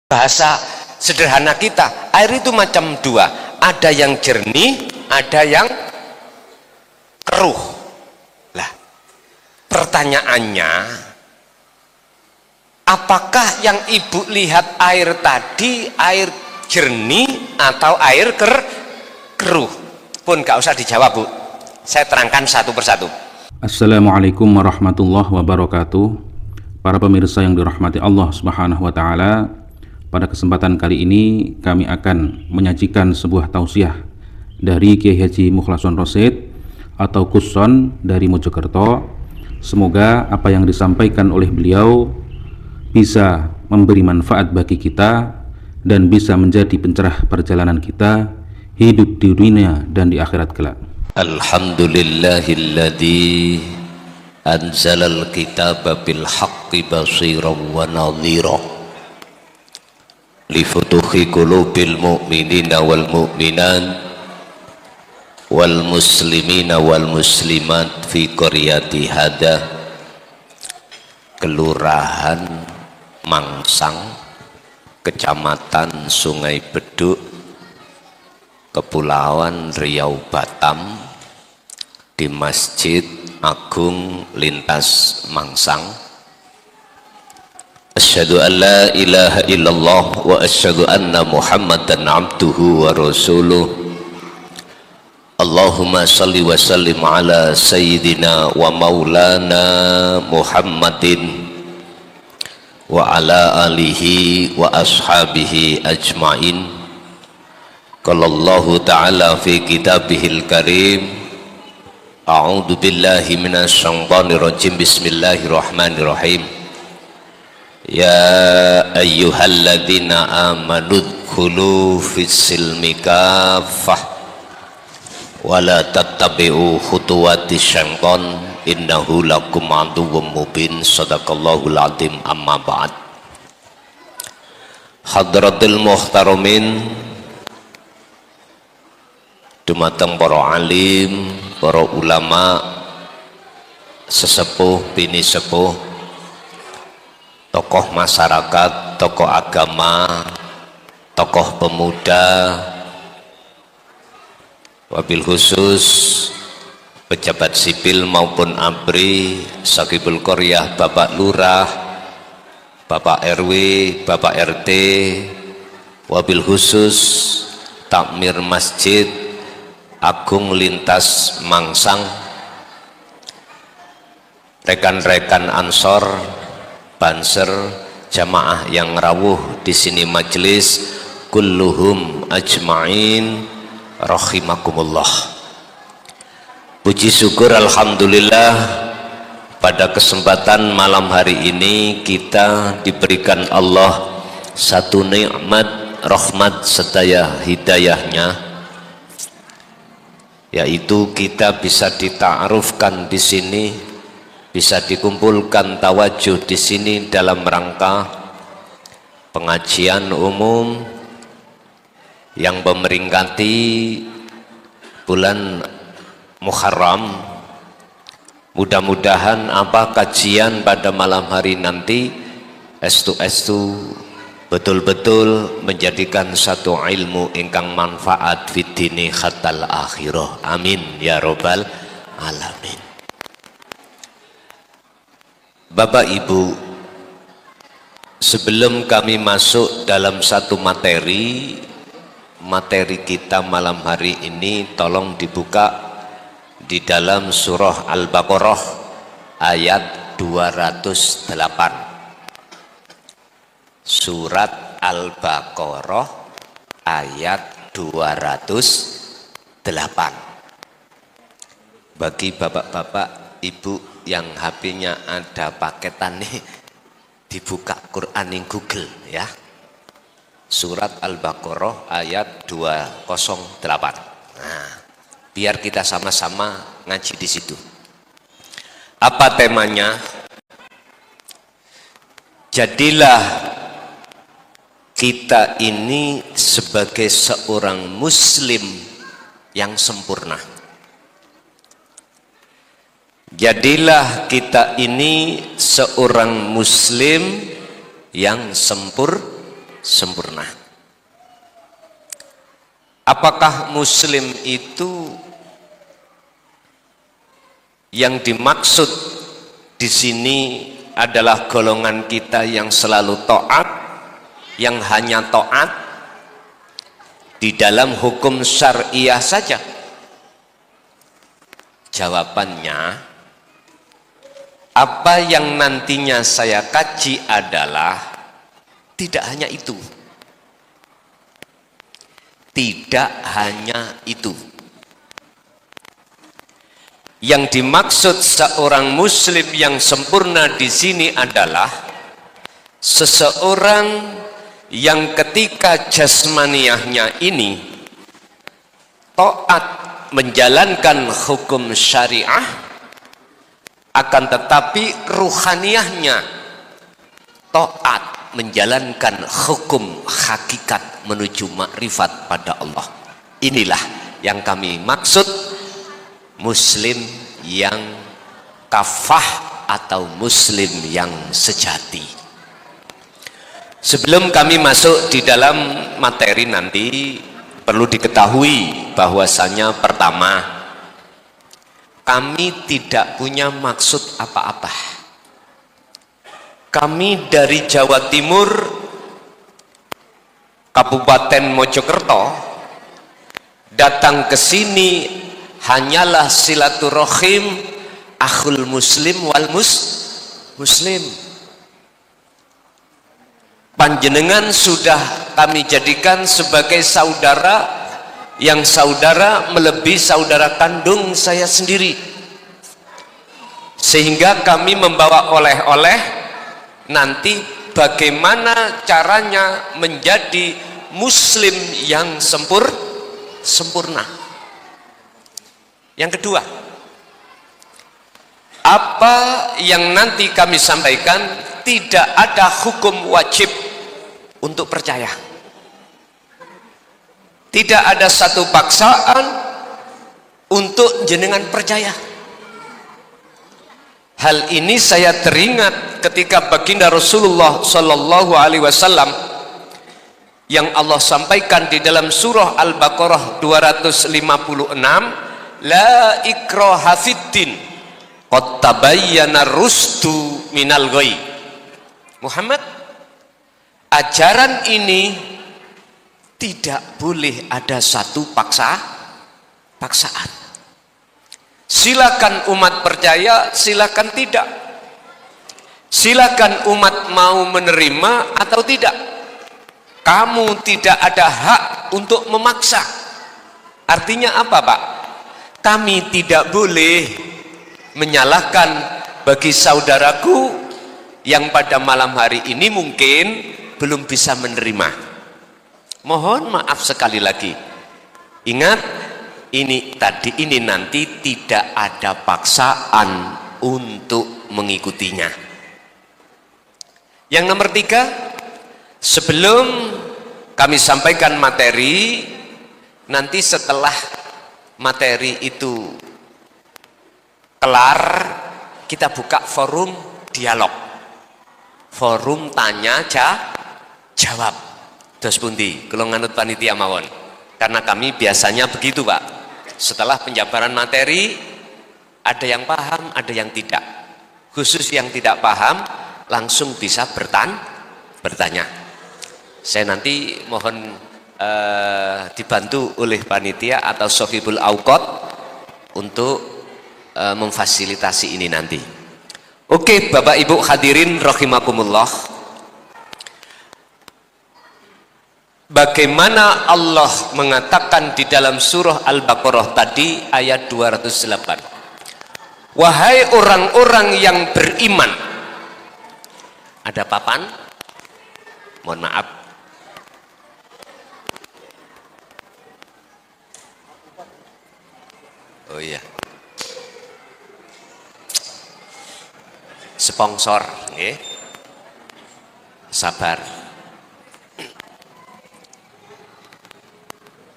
bahasa sederhana kita, air itu macam dua, ada yang jernih, ada yang keruh. Lah, pertanyaannya, apakah yang ibu lihat air tadi air jernih atau air keruh? Pun gak usah dijawab, Bu, saya terangkan satu persatu. Assalamualaikum warahmatullahi wabarakatuh. Para pemirsa yang dirahmati Allah Subhanahu wa taala, pada kesempatan kali ini kami akan menyajikan sebuah tausiah dari Kiai Haji Mukhlason Rosyid atau Kuson dari Mojokerto. Semoga apa yang disampaikan oleh beliau bisa memberi manfaat bagi kita dan bisa menjadi pencerah perjalanan kita hidup di dunia dan di akhirat kelak. Alhamdulillahilladzi anzalal kitaba bil haqqi basiran wa nadhira li futuhi qulubil mu'minina wal mu'minat wal muslimina wal muslimat fi qaryati hada, Kelurahan Mangsang, Kecamatan Sungai Beduk, Kepulauan Riau Batam, di Masjid Agung Lintas Mangsang. Asyhadu an la ilaha illallah wa asyhadu anna Muhammadan abduhu wa rasuluh. Allahumma salli wa sallim ala sayyidina wa maulana Muhammadin wa ala alihi wa ashabihi ajmain. Qala Allahu ta'ala fi kitabihil karim, a'udzu billahi minasy syaithanir rajim, bismillahirrahmanirrahim. Ya ayyuhalladzina amanu dzkhulu fis-silmi kaffah wa la tattabi'u khutuwatis syaitan innahu lakum aduwwum mubin. Shadaqallahul azim. Amma ba'd. Hadratil muhtaramin, dumateng para alim, para ulama, sesepuh bini sepuh, tokoh masyarakat, tokoh agama, tokoh pemuda, wabil khusus pejabat sipil maupun ABRI, Sakibul Qaryah, Bapak Lurah, Bapak RW, Bapak RT, wabil khusus takmir Masjid Agung Lintas Mangsang, rekan-rekan Ansor, Banser, jamaah yang rawuh di sini majelis, kulluhum ajma'in rahimakumullah. Puji syukur alhamdulillah, pada kesempatan malam hari ini kita diberikan Allah satu nikmat rahmat serta hidayahnya, yaitu kita bisa dita'arufkan di sini, bisa dikumpulkan tawajuh di sini dalam rangka pengajian umum yang memperingati bulan Muharram. Mudah-mudahan apa kajian pada malam hari nanti estu betul-betul menjadikan satu ilmu ingkang manfaat fid dini khatal akhirah. Amin ya robbal alamin. Bapak Ibu, sebelum kami masuk dalam satu materi kita malam hari ini, tolong dibuka di dalam surah Al-Baqarah ayat 208. Surat Al-Baqarah ayat 208. Bagi bapak-bapak, ibu yang HP-nya ada paketan nih, dibuka Quran di Google ya. Surat Al-Baqarah ayat 208. Nah, biar kita sama-sama ngaji di situ. Apa temanya? Jadilah kita ini sebagai seorang muslim yang sempurna. Jadilah kita ini seorang muslim yang sempurna. sempurna. Apakah muslim itu yang dimaksud di sini adalah golongan kita yang selalu taat, yang hanya taat di dalam hukum syariah saja? Jawabannya, apa yang nantinya saya kaji adalah tidak hanya itu. Tidak hanya itu. Yang dimaksud seorang muslim yang sempurna di sini adalah seseorang yang ketika jasmaniahnya ini taat menjalankan hukum syariah, akan tetapi ruhaniyahnya taat menjalankan hukum hakikat menuju makrifat pada Allah. Inilah yang kami maksud muslim yang kafah atau muslim yang sejati. Sebelum kami masuk di dalam materi nanti, perlu diketahui bahwasanya pertama, kami tidak punya maksud apa-apa. Kami dari Jawa Timur, Kabupaten Mojokerto, datang ke sini hanyalah silaturahim akhul muslim wal muslim. Panjenengan sudah kami jadikan sebagai saudara, yang saudara melebihi saudara kandung saya sendiri, sehingga kami membawa oleh-oleh. Nanti bagaimana caranya menjadi muslim yang sempurna. Yang kedua, apa yang nanti kami sampaikan tidak ada hukum wajib untuk percaya. Tidak ada satu paksaan untuk jenengan percaya. Hal ini saya teringat ketika baginda Rasulullah Sallallahu Alaihi Wasallam yang Allah sampaikan di dalam surah Al-Baqarah 256, la ikraha fiddin qad tabayyana rusdu minal ghayy. Muhammad, ajaran ini tidak boleh ada satu paksaan. Silakan umat percaya, silakan tidak. Silakan umat mau menerima atau tidak. Kamu tidak ada hak untuk memaksa. Artinya apa, Pak? Kami tidak boleh menyalahkan bagi saudaraku yang pada malam hari ini mungkin belum bisa menerima. Mohon maaf sekali lagi. Ingat, ini nanti tidak ada paksaan untuk mengikutinya. Yang nomor 3, sebelum kami sampaikan materi, nanti setelah materi itu kelar, kita buka forum dialog, forum tanya jawab. Dos pundi kula nganut panitia mawon, karena kami biasanya begitu, Pak. Setelah penjabaran materi, ada yang paham, ada yang tidak. Khusus yang tidak paham langsung bisa bertanya. Saya nanti mohon dibantu oleh panitia atau Sohibul Auqad untuk memfasilitasi ini nanti. Oke, Bapak Ibu hadirin rahimakumullah. Bagaimana Allah mengatakan di dalam surah Al-Baqarah tadi ayat 208, wahai orang-orang yang beriman. Ada papan? Mohon maaf. Oh iya, sponsor, nggih. Sabar.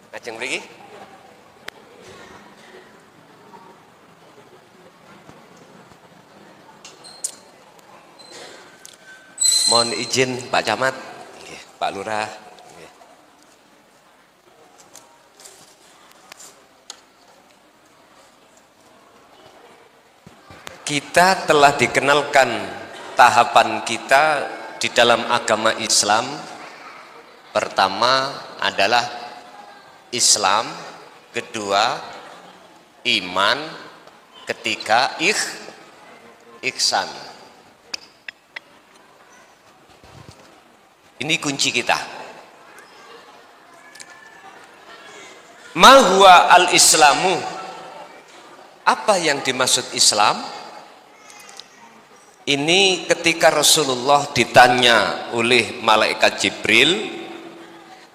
Ajeng mriki. Mohon izin Pak Camat, Pak Pak Lurah. Kita telah dikenalkan tahapan kita di dalam agama Islam. Pertama adalah Islam, kedua iman, ketiga ihsan. Ini kunci kita. Ma huwa al-islamu? Apa yang dimaksud Islam? Ini ketika Rasulullah ditanya oleh malaikat Jibril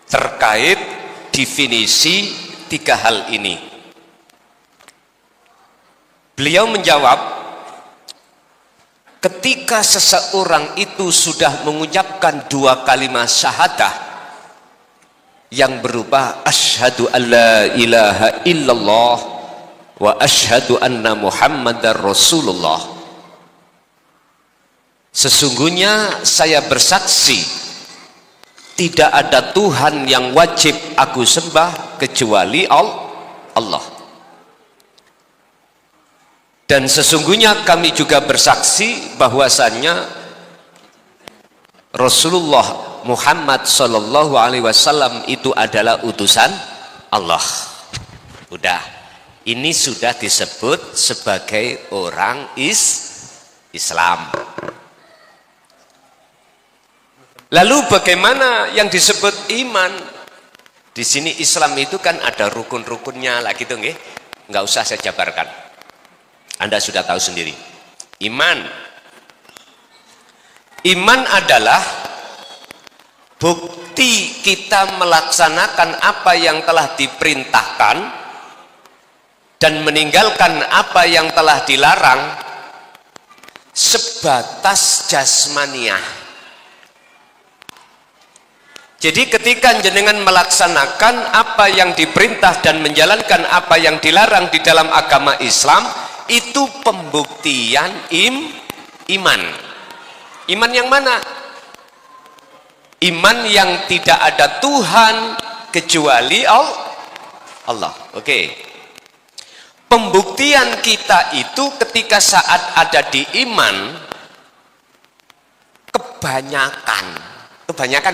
terkait definisi tiga hal ini. Beliau menjawab, ketika seseorang itu sudah mengucapkan dua kalimat syahadah yang berupa asyhadu alla ilaha illallah wa asyhadu anna muhammadar rasulullah, sesungguhnya saya bersaksi tidak ada Tuhan yang wajib aku sembah kecuali Allah, dan sesungguhnya kami juga bersaksi bahwasannya Rasulullah Muhammad Sallallahu Alaihi Wasallam itu adalah utusan Allah. Udah, ini sudah disebut sebagai orang Islam. Lalu bagaimana yang disebut iman? Di sini Islam itu kan ada rukun-rukunnya lah gitu, nggih? Nggak usah saya jabarkan. Anda sudah tahu sendiri. Iman adalah bukti kita melaksanakan apa yang telah diperintahkan dan meninggalkan apa yang telah dilarang sebatas jasmaniah. Jadi ketika jenengan melaksanakan apa yang diperintah dan menjalankan apa yang dilarang di dalam agama Islam, itu pembuktian iman. Iman yang mana? Iman yang tidak ada Tuhan kecuali Allah. Oke. Pembuktian kita itu ketika saat ada di iman, kebanyakan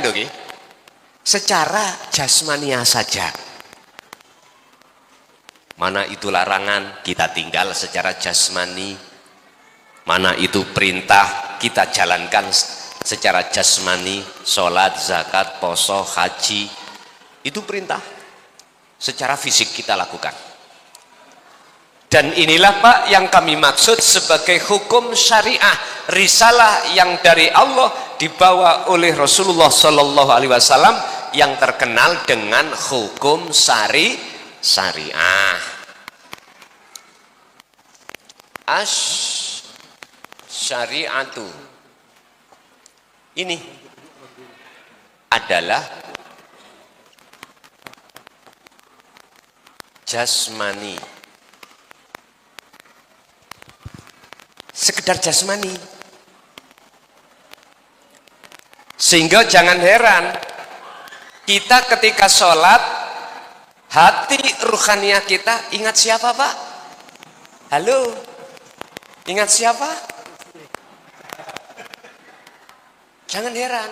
dong, secara jasmania saja. Mana itu larangan, kita tinggal secara jasmani. Mana itu perintah, kita jalankan secara jasmani. Sholat, zakat, poso, haji, itu perintah. Secara fisik kita lakukan. Dan inilah Pak yang kami maksud sebagai hukum syariah, risalah yang dari Allah dibawa oleh Rasulullah Sallallahu Alaihi Wasallam yang terkenal dengan hukum syariah. Syariatu ini adalah jasmani, sekedar jasmani, sehingga jangan heran kita ketika sholat hati ruhaniah kita ingat siapa Pak? Halo, ingat siapa? Jangan heran.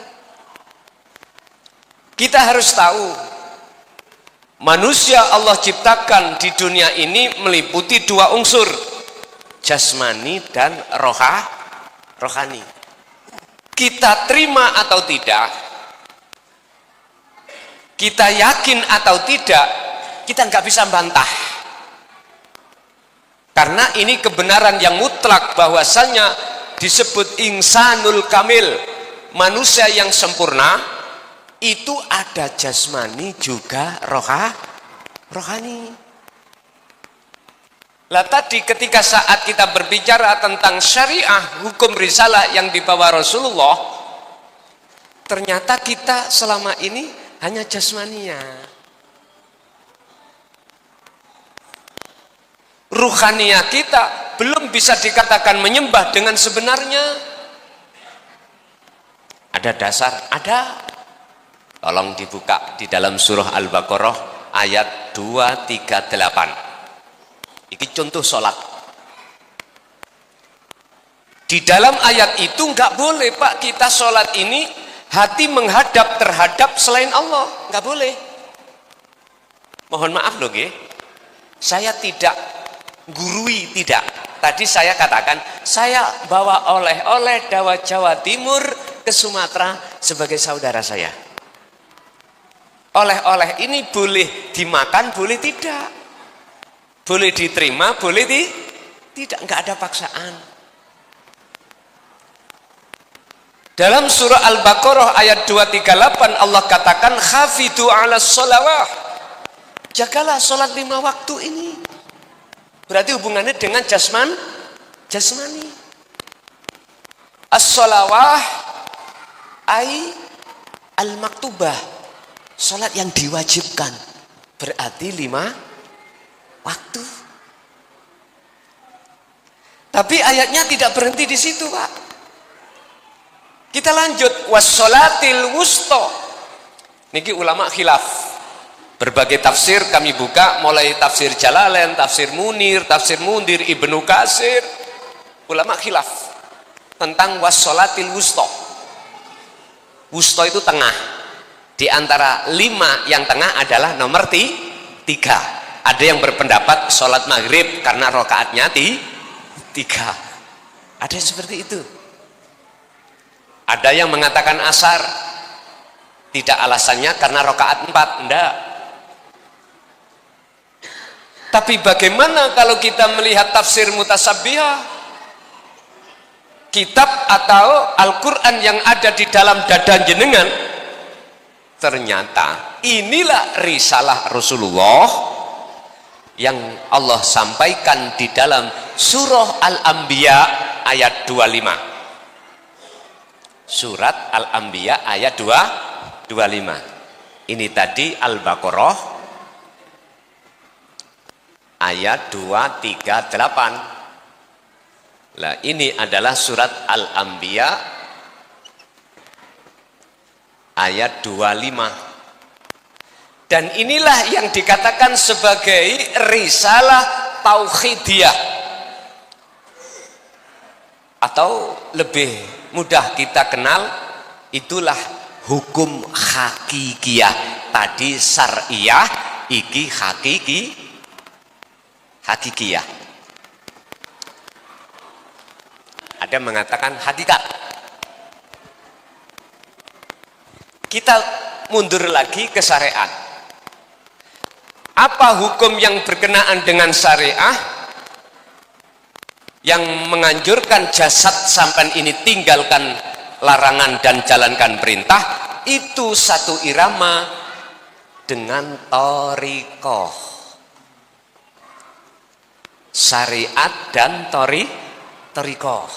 Kita harus tahu manusia Allah ciptakan di dunia ini meliputi dua unsur, jasmani dan rohani. Kita terima atau tidak, kita yakin atau tidak, kita nggak bisa bantah. Karena ini kebenaran yang mutlak bahwasanya disebut insanul kamil, manusia yang sempurna itu ada jasmani juga rohani. Lah tadi ketika saat kita berbicara tentang syariah, hukum risalah yang dibawa Rasulullah, ternyata kita selama ini hanya jasmania. Ruhaniah kita belum bisa dikatakan menyembah dengan sebenarnya. Ada dasar? Ada. Tolong dibuka di dalam surah Al-Baqarah ayat 238. Ini contoh sholat. Di dalam ayat itu nggak boleh Pak kita sholat ini hati menghadap terhadap selain Allah, nggak boleh. Mohon maaf loh, saya tidak gurui, tidak. Tadi saya katakan saya bawa oleh-oleh dari Jawa Timur ke Sumatera sebagai saudara saya. Oleh-oleh ini boleh dimakan, boleh tidak, boleh diterima, boleh tidak, nggak ada paksaan. Dalam surah Al-Baqarah ayat 238 Allah katakan khafidhu 'alas sholawah. Jagalah sholat 5 waktu ini. Berarti hubungannya dengan jasmani. As-sholawah ai al-maktubah. Sholat yang diwajibkan. Berarti 5 waktu. Tapi ayatnya tidak berhenti di situ, Pak. Kita lanjut wassolatil wusto. Niki ulama khilaf. Berbagai tafsir kami buka mulai tafsir Jalalain, tafsir Munir, tafsir Mundir, Ibnu Katsir. Ulama khilaf tentang wassolatil wusto. Wusto itu tengah. Di antara 5 yang tengah adalah nomor 3. Ada yang berpendapat sholat maghrib karena rokaatnya 3. Ada yang seperti itu. Ada yang mengatakan asar, tidak alasannya karena rokaat 4, enggak. Tapi bagaimana kalau kita melihat tafsir mutasabbihah, kitab atau Al-Quran yang ada di dalam dada jenengan, ternyata inilah risalah Rasulullah yang Allah sampaikan di dalam surah Al-Anbiya ayat 25. Surat Al-Anbiya ayat 25. Ini tadi Al-Baqarah ayat 238. Nah, ini adalah surat Al-Anbiya ayat 25. Dan inilah yang dikatakan sebagai risalah tauhidiyah. Atau lebih mudah kita kenal, itulah hukum hakikiyah. Tadi syariah, iki hakikiyah. Ada mengatakan hakikat. Kita mundur lagi ke syariat. Apa hukum yang berkenaan dengan syariah? Yang menganjurkan jasad sampan ini tinggalkan larangan dan jalankan perintah, itu satu irama dengan thariqah. Syariat dan thariqah.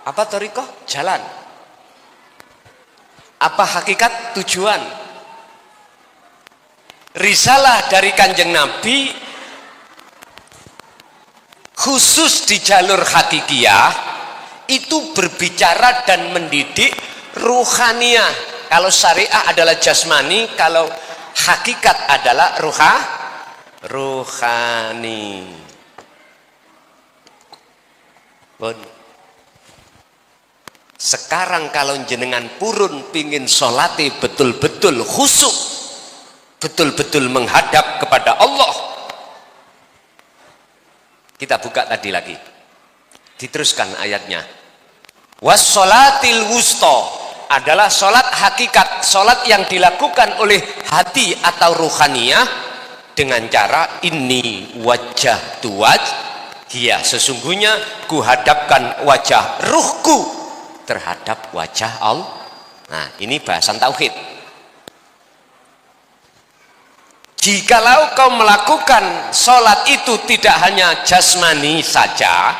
Apa thariqah? Jalan. Apa hakikat? Tujuan. Risalah dari Kanjeng Nabi khusus di jalur hakikiyah itu berbicara dan mendidik ruhaniyah. Kalau syariah adalah jasmani, kalau hakikat adalah ruhani. Bon. Sekarang kalau jenengan purun pingin sholati betul-betul khusyuk, betul-betul menghadap kepada Allah. Kita buka tadi lagi. Diteruskan ayatnya. Wassolatil wusto adalah sholat hakikat, sholat yang dilakukan oleh hati atau ruhaniyah dengan cara ini wajah tuwaj. Hiya, sesungguhnya kuhadapkan wajah ruhku terhadap wajah Allah. Nah, ini bahasan tauhid. Jikalau kau melakukan sholat itu tidak hanya jasmani saja,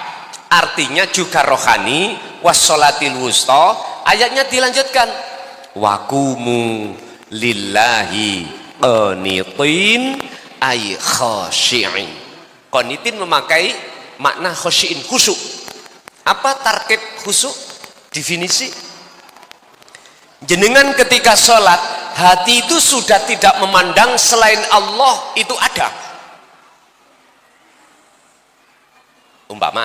artinya juga rohani, wassolatil wusta, ayatnya dilanjutkan, wakumu lillahi qanitin ay khashi'in. Qanitin memakai makna khashi'in, khusyuk. Apa tarkib khusyuk? Definisi. Jenengan ketika sholat hati itu sudah tidak memandang selain Allah itu ada. Umpama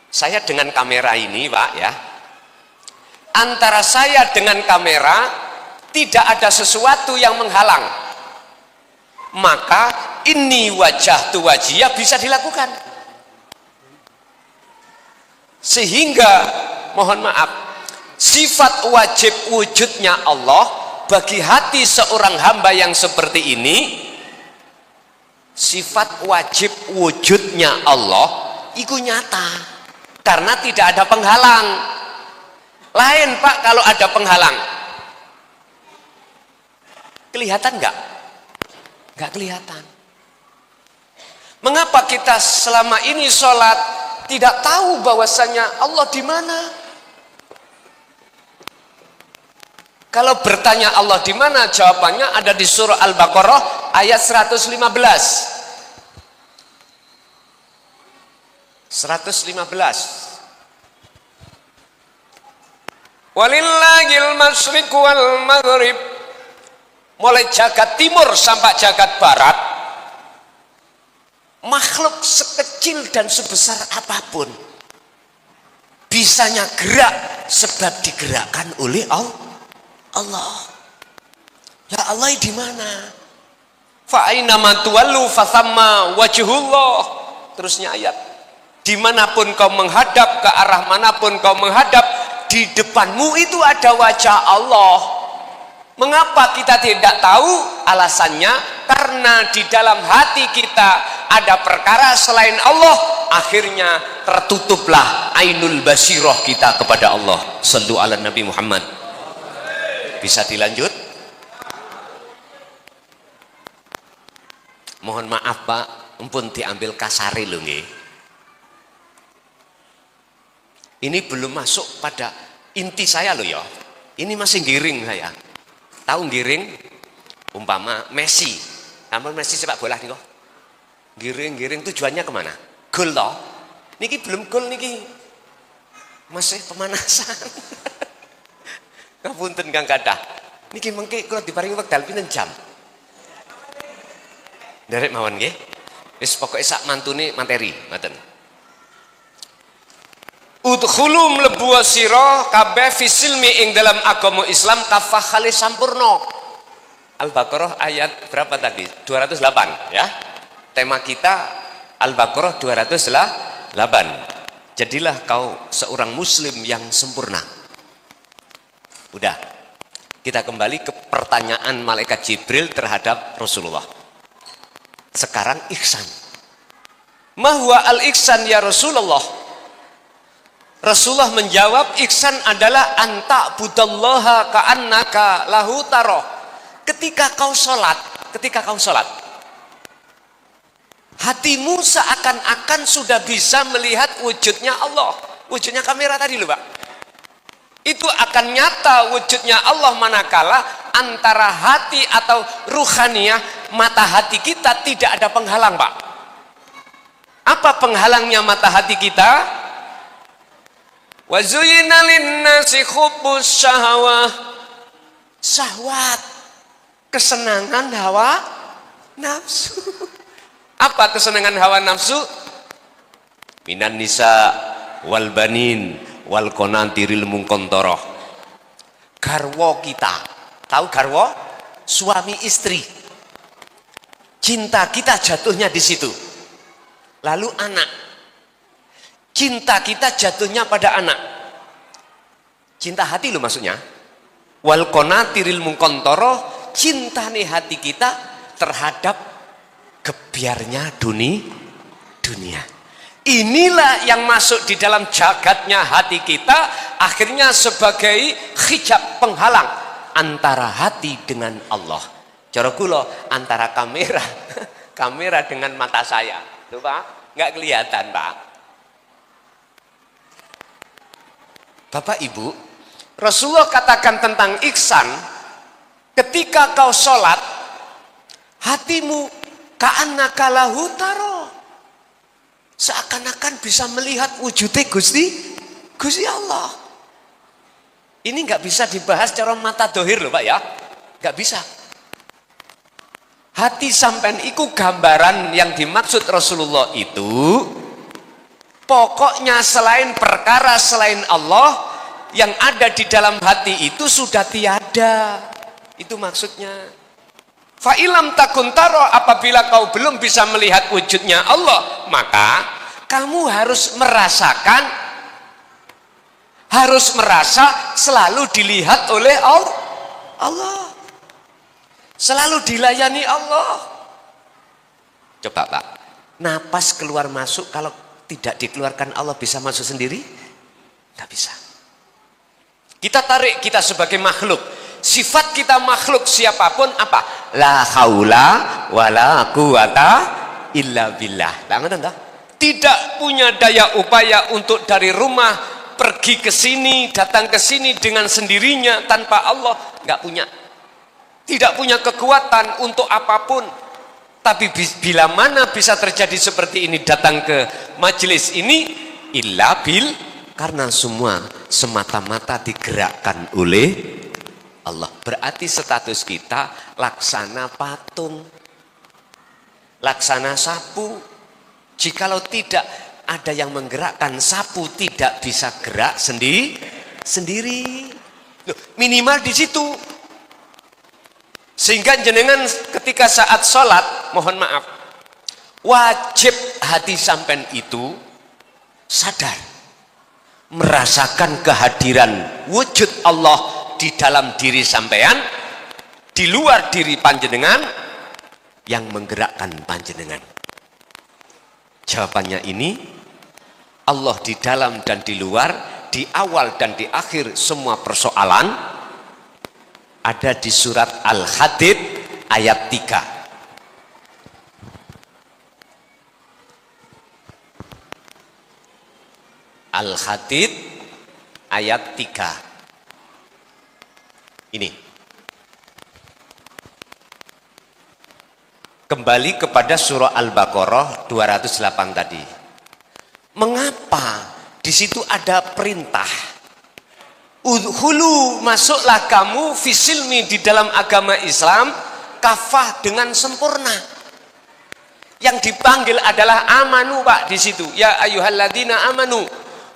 saya dengan kamera ini Pak ya, antara saya dengan kamera tidak ada sesuatu yang menghalang, maka ini wajah tu wajiyah bisa dilakukan. Sehingga mohon maaf, sifat wajib wujudnya Allah bagi hati seorang hamba yang seperti ini, sifat wajib wujudnya Allah itu nyata karena tidak ada penghalang. Lain Pak kalau ada penghalang, kelihatan nggak kelihatan. Mengapa kita selama ini sholat tidak tahu bahwasanya Allah di mana? Kalau bertanya Allah di mana, jawabannya ada di surah Al-Baqarah ayat 115. 115. Walillahil masyriq wal maghrib. Mulai jagat timur sampai jagat barat, makhluk sekecil dan sebesar apapun bisanya gerak sebab digerakkan oleh Allah. Ya Allah di mana? Fa aina ma tuwallu fa thamma wajhullah. Terusnya ayat, dimanapun kau menghadap, ke arah manapun kau menghadap, di depanmu itu ada wajah Allah. Mengapa kita tidak tahu? Alasannya karena di dalam hati kita ada perkara selain Allah, akhirnya tertutuplah ainul basirah kita kepada Allah. Shallu ala Nabi Muhammad. Bisa dilanjut? Mohon maaf Pak, ampun diambil kasare lho nggih. Ini belum masuk pada inti saya loh ya. Ini masih giring saya. Tahu giring? Umpama Messi. Namun Messi sepak bola nih kok. Giring-giring tujuannya kemana? Gol toh. Niki belum gol niki. Masih pemanasan. Ngapunten Kang Kadah. Niki mengke kula diparingi wekdal pinten jam? Derek mawon nggih. Wis pokoke sak mantune materi, ngoten. Udkhulu mlebu sira kabeh fisilmi ing dalam agama Islam kafahale sampurna. Al-Baqarah ayat berapa tadi? 208 ya. Tema kita Al-Baqarah 208. Jadilah kau seorang muslim yang sempurna. Udah. Kita kembali ke pertanyaan malaikat Jibril terhadap Rasulullah. Sekarang ihsan. Ma huwa al-ihsan ya Rasulullah? Rasulullah menjawab, ihsan adalah anta budallaha ka'annaka lahu taro. Ketika kau sholat, hatimu seakan-akan sudah bisa melihat wujudnya Allah. Wujudnya kamera tadi loh Pak. Itu akan nyata wujudnya Allah manakala antara hati atau ruhaniyah, mata hati kita tidak ada penghalang Pak. Apa penghalangnya mata hati kita? Wa zuyyina lin-nasi hubbus syahawah. Syahwat, kesenangan hawa nafsu. Apa kesenangan hawa nafsu? Minan nisa wal banin wal qanatiril muqantarah. Garwa kita. Tahu garwa? Suami istri. Cinta kita jatuhnya di situ. Lalu anak. Cinta kita jatuhnya pada anak. Cinta hati loh maksudnya. Wal qanatiril muqantarah, cinta nih hati kita terhadap gebyarnya dunia. Inilah yang masuk di dalam jagatnya hati kita, akhirnya sebagai hijab penghalang antara hati dengan Allah. Cara kula antara kamera dengan mata saya. Tuh Pak, nggak kelihatan Pak. Bapak Ibu, Rasulullah katakan tentang ihsan, ketika kau sholat, hatimu ka'annaka lahu taro, seakan-akan bisa melihat wujudnya Gusti Allah. Ini nggak bisa dibahas cara mata dohir loh Pak ya. nggak bisa. Hati sampean iku gambaran yang dimaksud Rasulullah itu, pokoknya selain perkara selain Allah yang ada di dalam hati itu sudah tiada. Itu maksudnya. Fa'ilam takun taro, apabila kau belum bisa melihat wujudnya Allah, maka kamu harus merasa selalu dilihat oleh Allah. Selalu dilayani Allah. Coba Pak, napas keluar masuk kalau tidak dikeluarkan Allah bisa masuk sendiri? Tidak bisa. Kita tarik, kita sebagai makhluk, sifat kita makhluk siapapun apa? La haula wala quwata illa billah. Tidak punya daya upaya untuk dari rumah pergi ke sini, datang ke sini dengan sendirinya tanpa Allah, nggak punya. Tidak punya kekuatan untuk apapun. Tapi bila mana bisa terjadi seperti ini, datang ke majelis ini, illa bil, karena semua semata-mata digerakkan oleh Allah. Berarti status kita laksana patung, laksana sapu. Jikalau tidak ada yang menggerakkan, sapu tidak bisa gerak sendiri. Minimal di situ. Sehingga jenengan ketika saat sholat, mohon maaf, wajib hati sampean itu sadar, merasakan kehadiran wujud Allah di dalam diri sampean, di luar diri panjenengan, yang menggerakkan panjenengan. Jawabannya ini, Allah di dalam dan di luar, di awal dan di akhir semua persoalan, ada di surat Al-Hadid ayat 3. Al-Hadid ayat 3. Ini. Kembali kepada surah Al-Baqarah 208 tadi. Mengapa di situ ada perintah? Udhulu, masuklah kamu fisilmi, di dalam agama Islam, kafah, dengan sempurna. Yang dipanggil adalah amanu Pak di situ. Ya ayyuhalladzina amanu.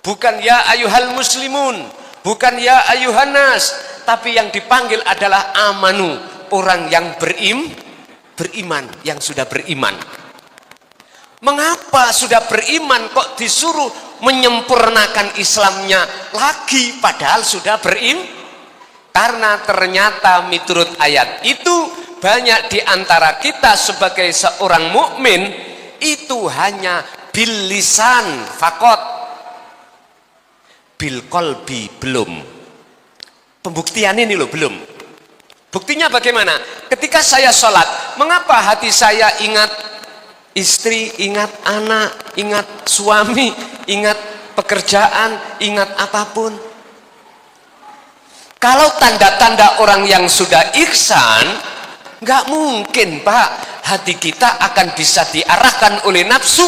Bukan ya ayyuhal muslimun, bukan ya ayyuhan nas, tapi yang dipanggil adalah amanu, orang yang beriman, yang sudah beriman. Mengapa sudah beriman kok disuruh menyempurnakan Islamnya lagi padahal sudah beriman? Karena ternyata menurut ayat itu banyak di antara kita sebagai seorang mukmin itu hanya bil lisan fakot, bil qalbi belum. Pembuktian ini loh belum. Buktinya bagaimana? Ketika saya sholat, mengapa hati saya ingat istri, ingat anak, ingat suami, ingat pekerjaan, ingat apapun? Kalau tanda-tanda orang yang sudah ihsan, nggak mungkin Pak, hati kita akan bisa diarahkan oleh nafsu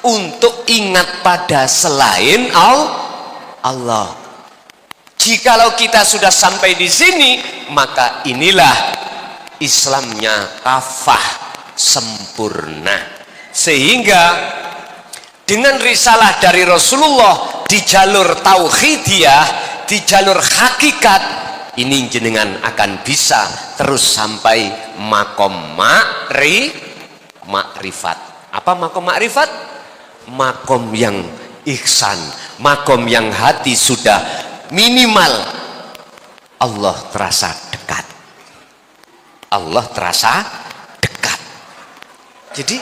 untuk ingat pada selain Allah. Jikalau kita sudah sampai di sini, maka inilah Islamnya kafah, sempurna. Sehingga dengan risalah dari Rasulullah di jalur tauhidiyah, di jalur hakikat, ini jenengan akan bisa terus sampai makom makrifat. Apa makom makrifat? Makom yang ihsan, makom yang hati sudah minimal Allah terasa dekat. Allah terasa dekat. Jadi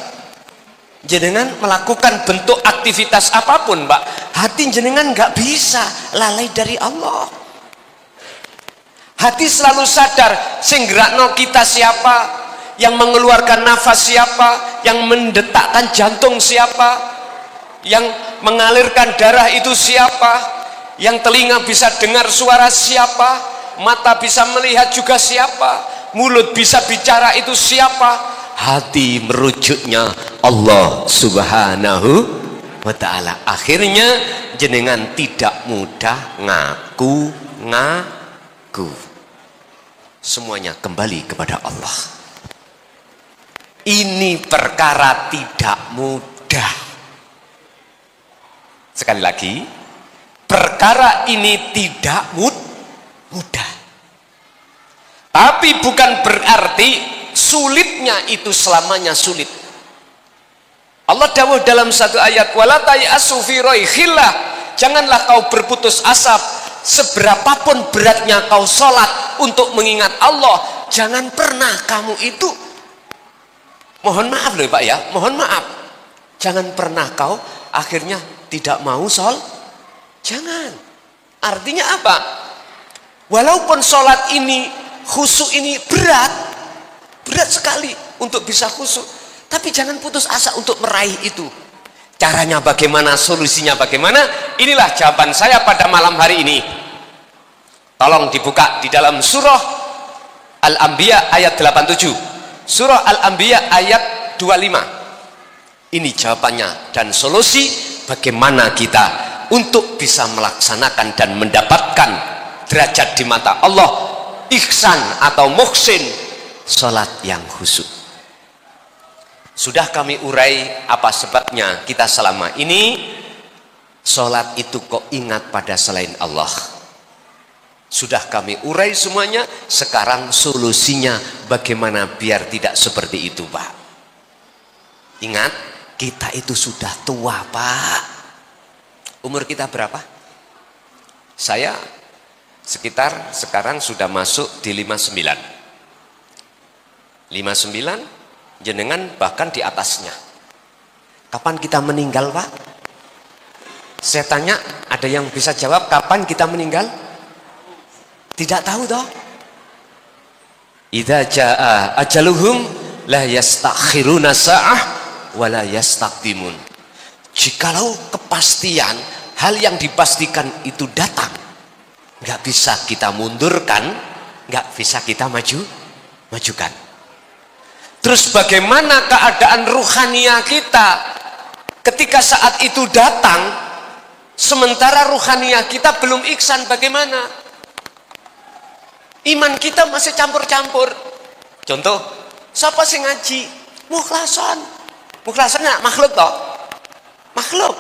jenengan melakukan bentuk aktivitas apapun, Mbak, hati jenengan nggak bisa lalai dari Allah. Hati selalu sadar sing gerakno kita siapa, yang mengeluarkan nafas siapa, yang mendetakkan jantung siapa, yang mengalirkan darah itu siapa, yang telinga bisa dengar suara siapa, mata bisa melihat juga siapa, mulut bisa bicara itu siapa. Hati merujuknya Allah subhanahu wa ta'ala. Akhirnya jenengan tidak mudah ngaku. semuanya kembali kepada Allah. Ini perkara tidak mudah. Sekali lagi, perkara ini tidak mudah. Tapi bukan berarti sulitnya itu selamanya sulit. Allah dawuh dalam satu ayat, wala tayasu fi raikhillah, janganlah kau berputus asa seberapapun beratnya kau sholat untuk mengingat Allah. Jangan pernah kamu itu, mohon maaf loh Pak ya, mohon maaf, jangan pernah kau akhirnya tidak mau sholat. Jangan. Artinya apa? Walaupun sholat ini, khusyuk ini berat sekali untuk bisa khusyuk, tapi jangan putus asa untuk meraih itu. Caranya bagaimana, solusinya bagaimana? Inilah jawaban saya pada malam hari ini. Tolong dibuka di dalam surah Al-Anbiya ayat 87. Surah Al-Anbiya ayat 25. Ini jawabannya dan solusi bagaimana kita untuk bisa melaksanakan dan mendapatkan derajat di mata Allah, ihsan atau muhsin, salat yang khusyuk. Sudah kami urai apa sebabnya kita selama ini sholat itu kok ingat pada selain Allah. Sudah kami urai semuanya. Sekarang solusinya bagaimana biar tidak seperti itu Pak. Ingat, kita itu sudah tua Pak. Umur kita berapa? Saya sekitar sekarang sudah masuk di 59. 59, jenengan bahkan di atasnya. Kapan kita meninggal Pak? Saya tanya, ada yang bisa jawab kapan kita meninggal? Tidak tahu toh? Idza jaa ajaluhum la yastakhiruna sa'ah wa la yastaqdimun. Jikalau kepastian hal yang dipastikan itu datang, nggak bisa kita mundurkan, nggak bisa kita majukan. Terus bagaimana keadaan ruhania kita ketika saat itu datang, sementara ruhania kita belum ihsan? Bagaimana? Iman kita masih campur-campur. Contoh, siapa sih ngaji? Mukhlasan. Mukhlasan nggak makhluk toh? Makhluk.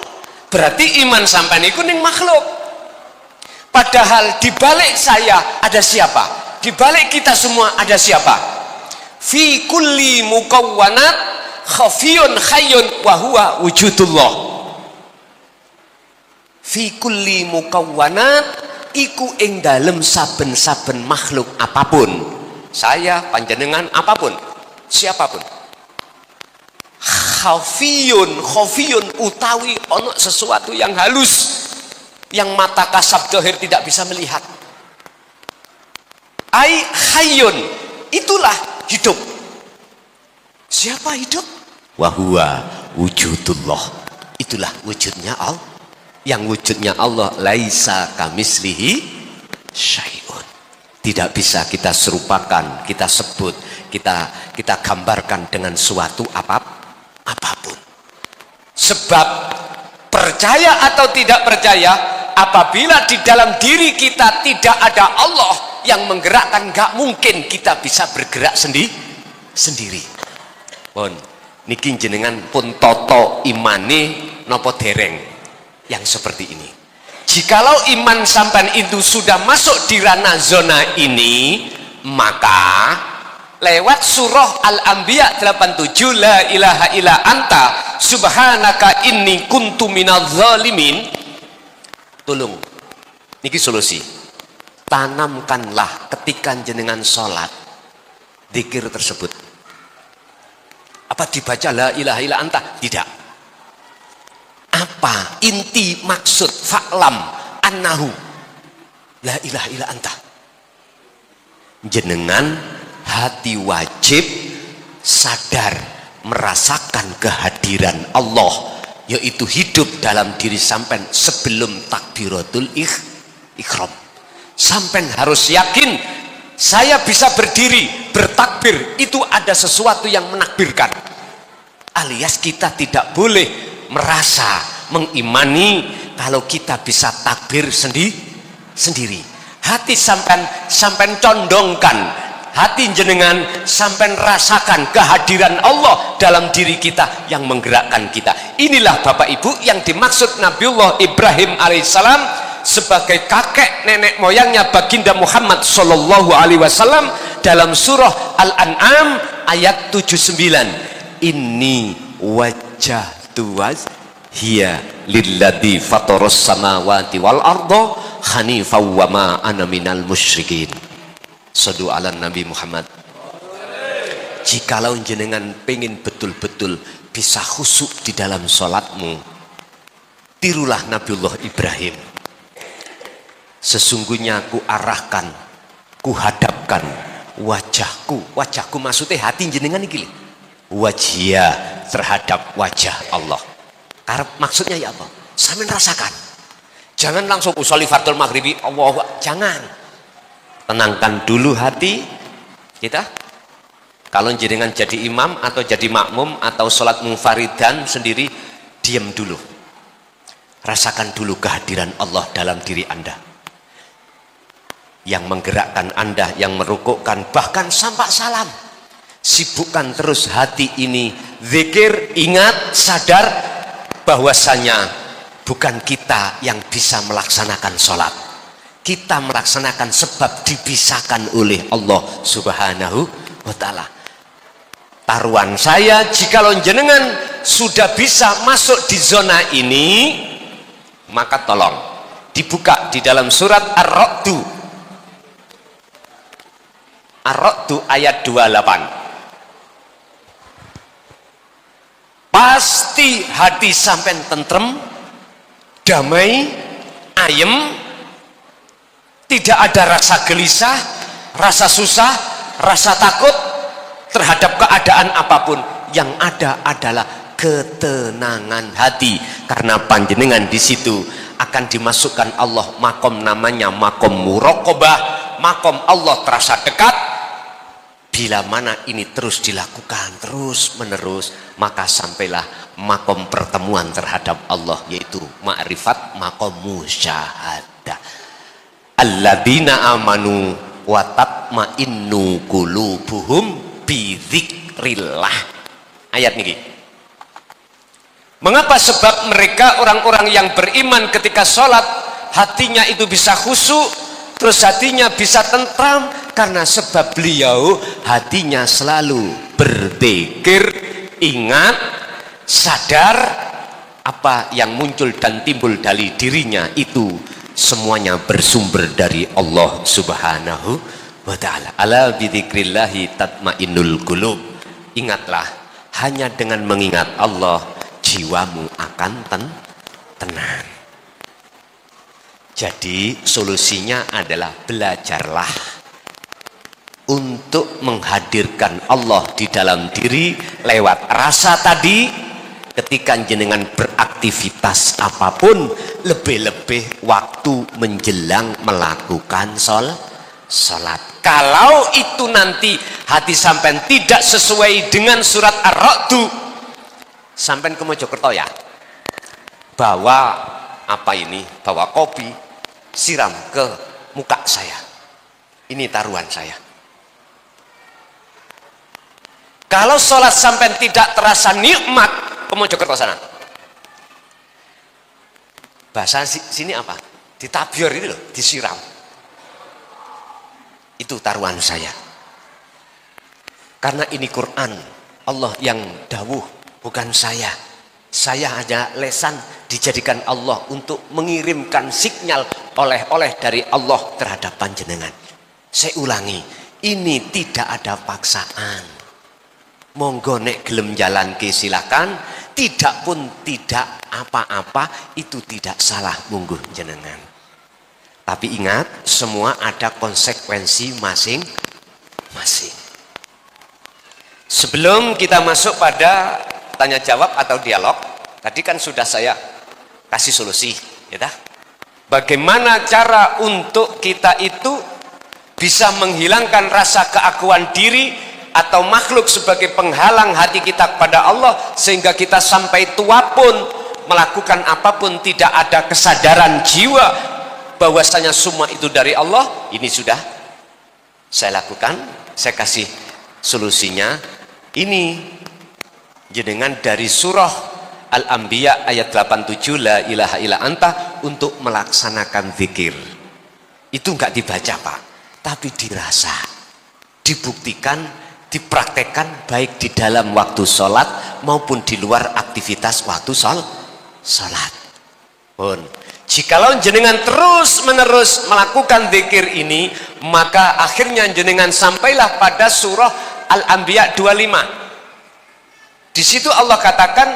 Berarti iman sampai niku ning makhluk. Padahal di balik saya ada siapa? Di balik kita semua ada siapa? Fi kulli mukawwanat khafiyun hayyun wa huwa wujudullah. Fi kulli mukawwanat iku ing dalem saben-saben makhluk apapun. Saya, panjenengan, apapun, siapapun. Khafiyun utawi ono sesuatu yang halus yang mata kasab dohir tidak bisa melihat. Ai hayyun, itulah hidup. Siapa hidup? Wahuwa wujudullah. Itulah wujudnya Allah. Yang wujudnya Allah laisa kamislihi syai'un. Tidak bisa kita serupakan, kita sebut, kita gambarkan dengan suatu apapun. Sebab percaya atau tidak percaya, apabila di dalam diri kita tidak ada Allah yang menggerakkan, gak mungkin kita bisa bergerak sendiri. Pun niki jenengan pun toto imane nopo dereng yang seperti ini. Jikalau iman sampean itu sudah masuk di ranah zona ini, maka lewat surah Al-Anbiya 87, la ilaha illa anta subhanaka inni kuntu minadz zalimin. Tolong niki solusi. Tanamkanlah ketika jenengan sholat zikir tersebut. Apa dibaca la ilaha illa anta? Tidak. Apa inti maksud fa'lam annahu la ilaha illa anta? Jenengan hati wajib sadar merasakan kehadiran Allah, yaitu hidup dalam diri sampean sebelum takbiratul ihram. Sampean harus yakin, saya bisa berdiri bertakbir, itu ada sesuatu yang menakbirkan. Alias kita tidak boleh merasa mengimani kalau kita bisa takbir sendiri. Hati sampean condongkan hati jenengan sampai rasakan kehadiran Allah dalam diri kita yang menggerakkan kita. Inilah Bapak Ibu yang dimaksud Nabiullah Ibrahim alaihissalam sebagai kakek nenek moyangnya baginda Muhammad sallallahu alaihi wasallam dalam surah Al-An'am ayat 79. Inni wajjahtu wajhiya lilladzi fataras samawati wal arda hanifan wa ma ana minal musyrikin. Sallu ala Nabi Muhammad. Jikalau jenengan pengen betul-betul bisa khusyuk di dalam sholatmu, tirulah Nabiullah Ibrahim. Sesungguhnya ku arahkan, ku hadapkan wajahku maksudnya hati jenengan iki, wajhia terhadap wajah Allah. Karena maksudnya ya apa? Sampeyan rasakan. Jangan langsung usolli fardhu maghribi Allah, jangan. Tenangkan dulu hati kita. Kalau jenengan jadi imam atau jadi makmum atau sholat munfaridan sendiri, diam dulu. Rasakan dulu kehadiran Allah dalam diri Anda yang menggerakkan Anda, yang merukukkan, bahkan sampai salam. Sibukkan terus hati ini, zikir, ingat, sadar bahwasanya bukan kita yang bisa melaksanakan sholat. Kita melaksanakan sebab dipisahkan oleh Allah Subhanahu wa ta'ala. Taruhan saya, jikalau jenengan sudah bisa masuk di zona ini, maka tolong dibuka di dalam surat Ar-Ra'du. Ar-Ra'du ayat 28. Pasti hati sampai tentrem, damai, ayem, tidak ada rasa gelisah, rasa susah, rasa takut terhadap keadaan apapun. Yang ada adalah ketenangan hati, karena panjenengan di situ akan dimasukkan Allah makom, namanya makom muraqabah, makom Allah terasa dekat. Bila mana ini terus dilakukan terus menerus, maka sampailah makom pertemuan terhadap Allah, yaitu ma'rifat, makom musyahadah. Alladzina amanu wa tatma'innu qulubuhum bi dzikrillah. Ayat ini. Mengapa? Sebab mereka orang-orang yang beriman ketika sholat hatinya itu bisa khusyuk, terus hatinya bisa tentram, karena sebab beliau hatinya selalu berzikir, ingat, sadar apa yang muncul dan timbul dari dirinya itu semuanya bersumber dari Allah Subhanahu wa ta'ala. Ala bidzikrillahi tatmainnul qulub. Ingatlah, hanya dengan mengingat Allah jiwamu akan tenang. Jadi solusinya adalah belajarlah untuk menghadirkan Allah di dalam diri lewat rasa tadi. Ketika jenengan beraktivitas apapun, lebih-lebih waktu menjelang melakukan sholat. Kalau itu nanti hati sampean tidak sesuai dengan surat Ar-Ra'du, sampean ke Mojokerto ya, bawa apa ini, bawa kopi, siram ke muka saya. Ini taruhan saya. Kalau sholat sampean tidak terasa nikmat, ke Mojokerto sana. Bahasa sini apa? Ditabyur itu loh, disiram. Itu taruhan saya. Karena ini Quran, Allah yang dawuh, bukan saya. Saya hanya lesan dijadikan Allah untuk mengirimkan sinyal oleh-oleh dari Allah terhadap panjenengan. Saya ulangi, ini tidak ada paksaan. Monggo nek gelem jalan ke silakan, tidak pun tidak apa-apa, itu tidak salah mungguh jenengan. Tapi ingat, semua ada konsekuensi masing-masing. Sebelum kita masuk pada tanya jawab atau dialog, tadi kan sudah saya kasih solusi, ya dah. Bagaimana cara untuk kita itu bisa menghilangkan rasa keakuan diri atau makhluk sebagai penghalang hati kita kepada Allah, sehingga kita sampai tua pun melakukan apapun tidak ada kesadaran jiwa bahwasanya semua itu dari Allah. Ini sudah saya lakukan, saya kasih solusinya. Ini jenengan dari surah Al-Anbiya ayat 87, la ilaha illa anta, untuk melaksanakan zikir. Itu enggak dibaca Pak, tapi dirasa, dibuktikan, dipraktekkan baik di dalam waktu sholat maupun di luar aktivitas waktu sholat pun. Jikalau jenengan terus menerus melakukan zikir ini, maka akhirnya jenengan sampailah pada surah Al-Anbiya 25. Di situ Allah katakan,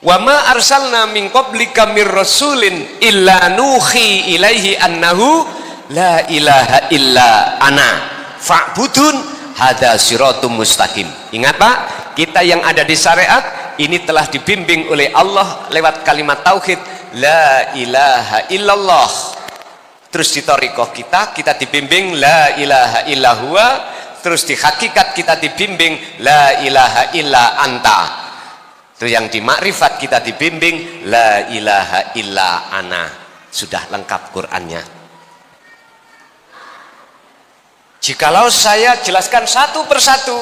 wa ma arsalna min qablika mir rasulin illa nuhi ilaihi annahu la ilaha illa ana fa'budun hadza siratum mustaqim. Ingat Pak, kita yang ada di syariat ini telah dibimbing oleh Allah lewat kalimat tauhid la ilaha illallah. Terus di thariqah kita dibimbing la ilaha illallah. Terus di hakikat kita dibimbing la ilaha illa anta. Terus yang di makrifat kita dibimbing la ilaha illa ana. Sudah lengkap Qur'annya. Jikalau saya jelaskan satu persatu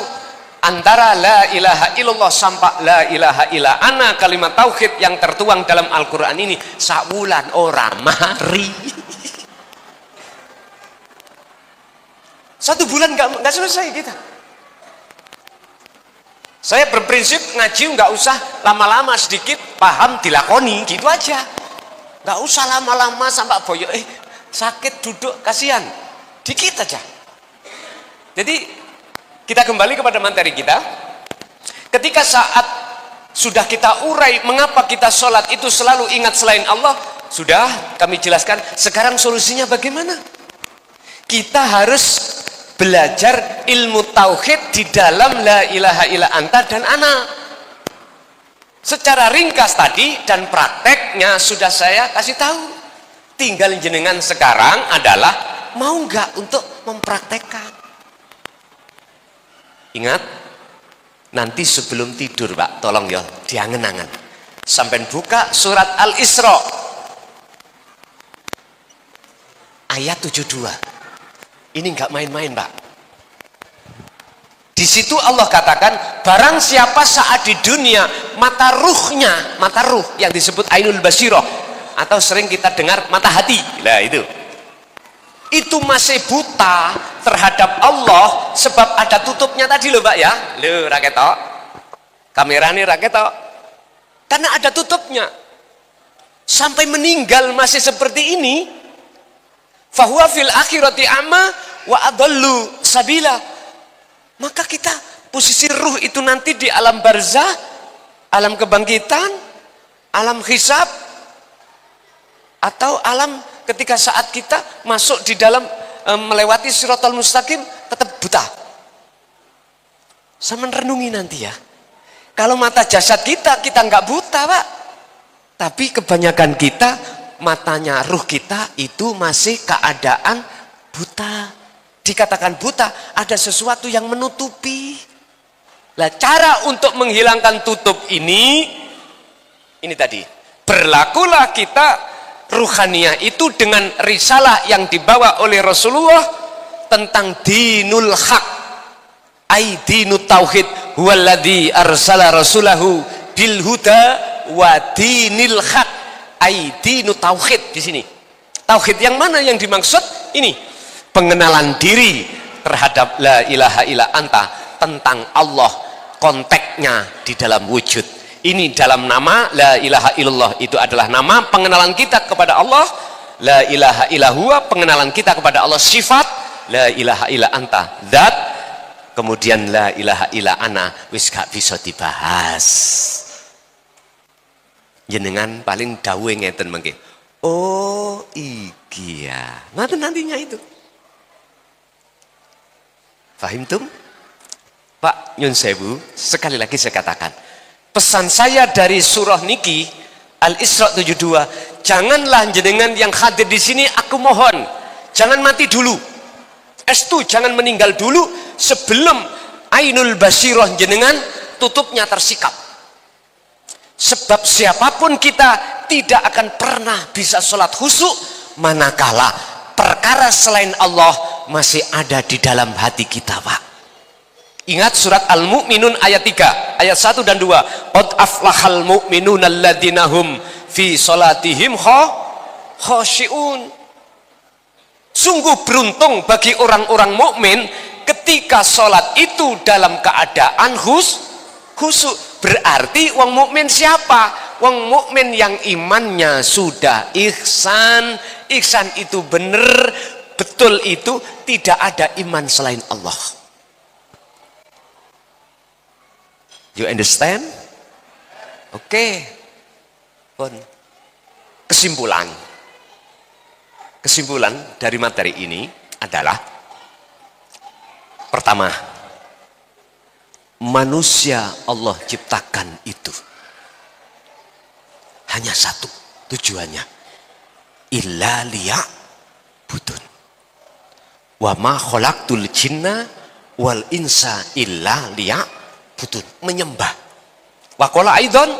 antara la ilaha illallah sampai la ilaha illa ana, kalimat tauhid yang tertuang dalam Al-Quran ini, sabulan orang mari. 1 bulan nggak selesai kita. Saya berprinsip ngaji nggak usah lama-lama, sedikit paham dilakoni gitu aja. Nggak usah lama-lama sampai boyo sakit duduk, kasihan. Dikit aja. Jadi kita kembali kepada materi kita. Ketika saat sudah kita urai mengapa kita sholat itu selalu ingat selain Allah, sudah kami jelaskan. Sekarang solusinya bagaimana? Kita harus belajar ilmu tauhid di dalam la ilaha illa anta dan ana. Secara ringkas tadi dan prakteknya sudah saya kasih tahu. Tinggal jenengan sekarang adalah mau nggak untuk mempraktekkan. Ingat, nanti sebelum tidur Pak, tolong ya diangen-angen. Sampai buka surat Al-Isra ayat 72. Ini nggak main-main Pak. Di situ Allah katakan, barang siapa saat di dunia mata ruhnya, mata ruh yang disebut ainul basirah, atau sering kita dengar mata hati, lah itu masih buta terhadap Allah sebab ada tutupnya tadi loh Pak ya, loh raketok, kamera nih raketok, karena ada tutupnya. Sampai meninggal masih seperti ini. Fahuwa fil akhirati amma wa adallu sabila. Maka kita posisi ruh itu nanti di alam barzah, alam kebangkitan, alam hisab, atau alam ketika saat kita masuk di dalam melewati siratal mustaqim tetap buta. Sama renungi nanti ya. Kalau mata jasad kita nggak buta Pak, tapi kebanyakan kita matanya ruh kita itu masih keadaan buta. Dikatakan buta, ada sesuatu yang menutupi. Nah, cara untuk menghilangkan tutup ini tadi, berlakulah kita ruhaniyah itu dengan risalah yang dibawa oleh Rasulullah tentang dinul haq, ai dinut tauhid, huwallazi arsala rasulahu bil huda wa dinil haq, ai dinut tauhid. Di sini tauhid yang mana yang dimaksud? Ini pengenalan diri terhadap la ilaha illa anta, tentang Allah, konteksnya di dalam wujud. Ini dalam nama la ilaha illallah, itu adalah nama pengenalan kita kepada Allah. La ilaha illallah, pengenalan kita kepada Allah sifat. La ilaha illa anta zat. Kemudian la ilaha illa ana wis gak bisa dibahas. Jenengan paling dawuh ngeten mengke. Oh iki ya. Nantinya itu. Fahimtum? Pak Nyun Sewu, sekali lagi saya katakan, pesan saya dari surah niki Al-Isra 72, janganlah jenengan yang hadir di sini, aku mohon jangan mati dulu, estu jangan meninggal dulu sebelum ainul basirah jenengan tutupnya tersikap. Sebab siapapun kita tidak akan pernah bisa sholat khusyuk manakala perkara selain Allah masih ada di dalam hati kita, Pak. Ingat surat Al-Mu'minun ayat 3, ayat 1 dan 2. Qad aflahal mu'minuna alladzina hum fi salatihim khashi'un. Sungguh beruntung bagi orang-orang mukmin ketika sholat itu dalam keadaan khusyuk. Berarti wong mukmin siapa? Wong mukmin yang imannya sudah ihsan. Ihsan itu benar, betul itu tidak ada iman selain Allah. You understand? Oke. Kesimpulan dari materi ini adalah pertama, manusia Allah ciptakan itu hanya satu tujuannya, illa liya'budun. Wa ma khalaqtul jinna wal insa illa liya'budun, menyembah. Wa qala aidan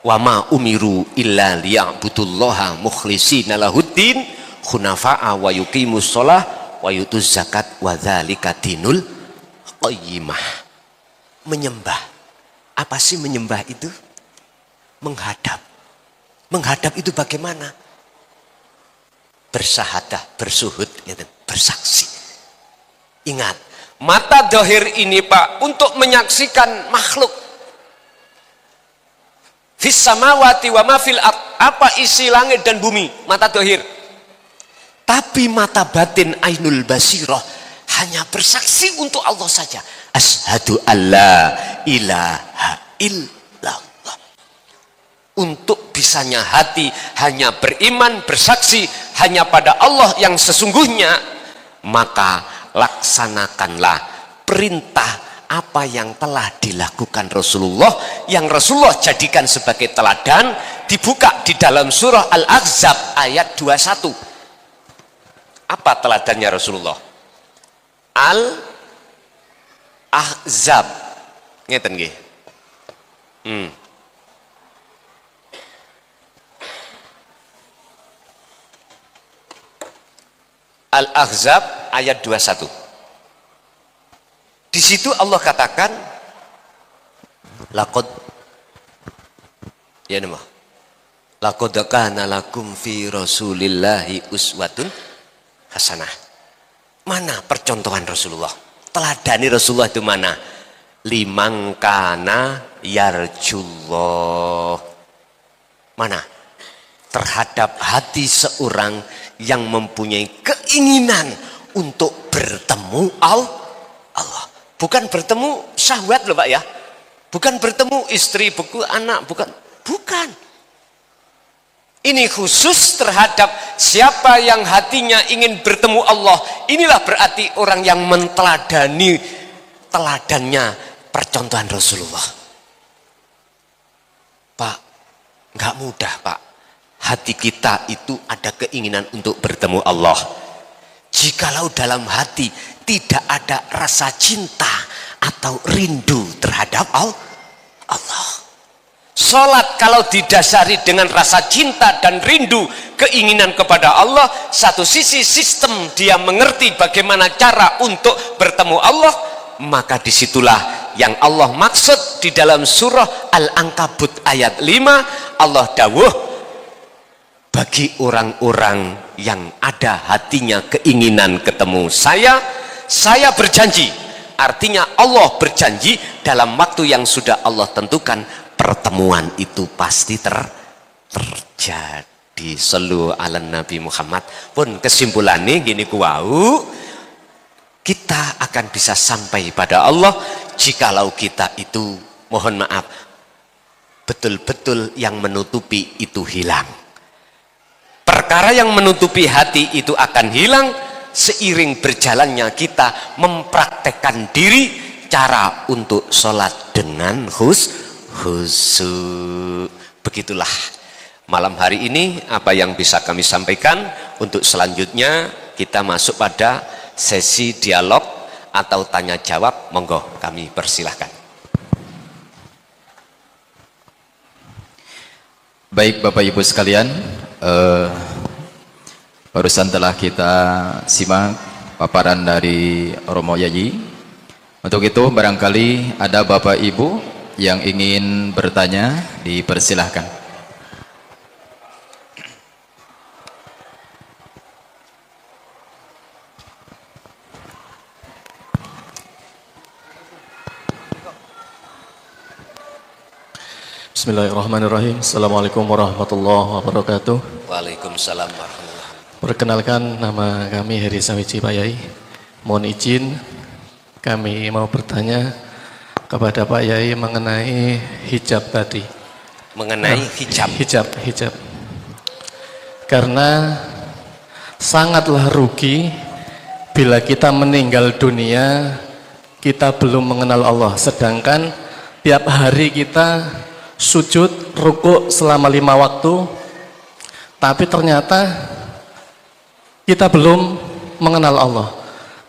wa ma umiru illa liya'budullaha mukhlishina lahuddin khunafa'a wa yuqimus shalah wa yutuz zakat wa dzalika dinul qayyimah. Menyembah. Apa sih menyembah itu? Menghadap. Menghadap itu bagaimana? Bersahadah, bersuhud, bersaksi. Ingat, mata dohir ini Pak untuk menyaksikan makhluk. Fis samawati wa ma fil ard, apa isi langit dan bumi, mata dohir. Tapi mata batin ainul basirah hanya bersaksi untuk Allah saja. Asyhadu alla ilaha illallah. Untuk bisanya hati hanya beriman, bersaksi hanya pada Allah yang sesungguhnya, maka laksanakanlah perintah apa yang telah dilakukan Rasulullah, yang Rasulullah jadikan sebagai teladan, dibuka di dalam surah Al-Ahzab ayat 21. Apa teladannya Rasulullah? Al-Ahzab. Ngeten nggih. Al-Ahzab ayat 21. Di situ Allah katakan laqad ya nama. Laqad kana lakum fi Rasulillahi uswatun hasanah. Mana percontohan Rasulullah? Teladani Rasulullah itu mana? Liman kana yarjullah. Mana? Terhadap hati seorang yang mempunyai keinginan untuk bertemu Allah. Bukan bertemu syahwat loh Pak ya. Bukan bertemu istri, buku anak, bukan. Ini khusus terhadap siapa yang hatinya ingin bertemu Allah. Inilah berarti orang yang menteladani teladannya percontohan Rasulullah. Pak, nggak mudah Pak. Hati kita itu ada keinginan untuk bertemu Allah. Jikalau dalam hati tidak ada rasa cinta atau rindu terhadap Allah. Salat kalau didasari dengan rasa cinta dan rindu, keinginan kepada Allah, satu sisi sistem dia mengerti bagaimana cara untuk bertemu Allah, maka disitulah yang Allah maksud di dalam surah Al-Ankabut ayat 5, Allah dawuh, bagi orang-orang yang ada hatinya keinginan ketemu saya berjanji. Artinya Allah berjanji dalam waktu yang sudah Allah tentukan, pertemuan itu pasti terjadi. Sallu ala Nabi Muhammad. Pun kesimpulannya gini kuwau, kita akan bisa sampai pada Allah jikalau kita itu, mohon maaf, betul-betul yang menutupi itu hilang. Perkara yang menutupi hati itu akan hilang seiring berjalannya kita mempraktekkan diri cara untuk sholat dengan khusyuk. Begitulah malam hari ini apa yang bisa kami sampaikan. Untuk selanjutnya kita masuk pada sesi dialog atau tanya jawab. Monggo kami persilahkan. Baik Bapak Ibu sekalian, barusan telah kita simak paparan dari Romo Yayi. Untuk itu barangkali ada Bapak Ibu yang ingin bertanya, dipersilahkan. Bismillahirrahmanirrahim. Assalamualaikum warahmatullahi wabarakatuh. Waalaikumsalam warahmatullahi wabarakatuh. Perkenalkan, nama kami Heri Sawici Pak Yai. Mohon izin kami mau bertanya kepada Pak Yai mengenai hijab tadi. Mengenai hijab. Hijab. Karena sangatlah rugi bila kita meninggal dunia kita belum mengenal Allah, sedangkan tiap hari kita sujud, rukuk selama 5 waktu, tapi ternyata kita belum mengenal Allah.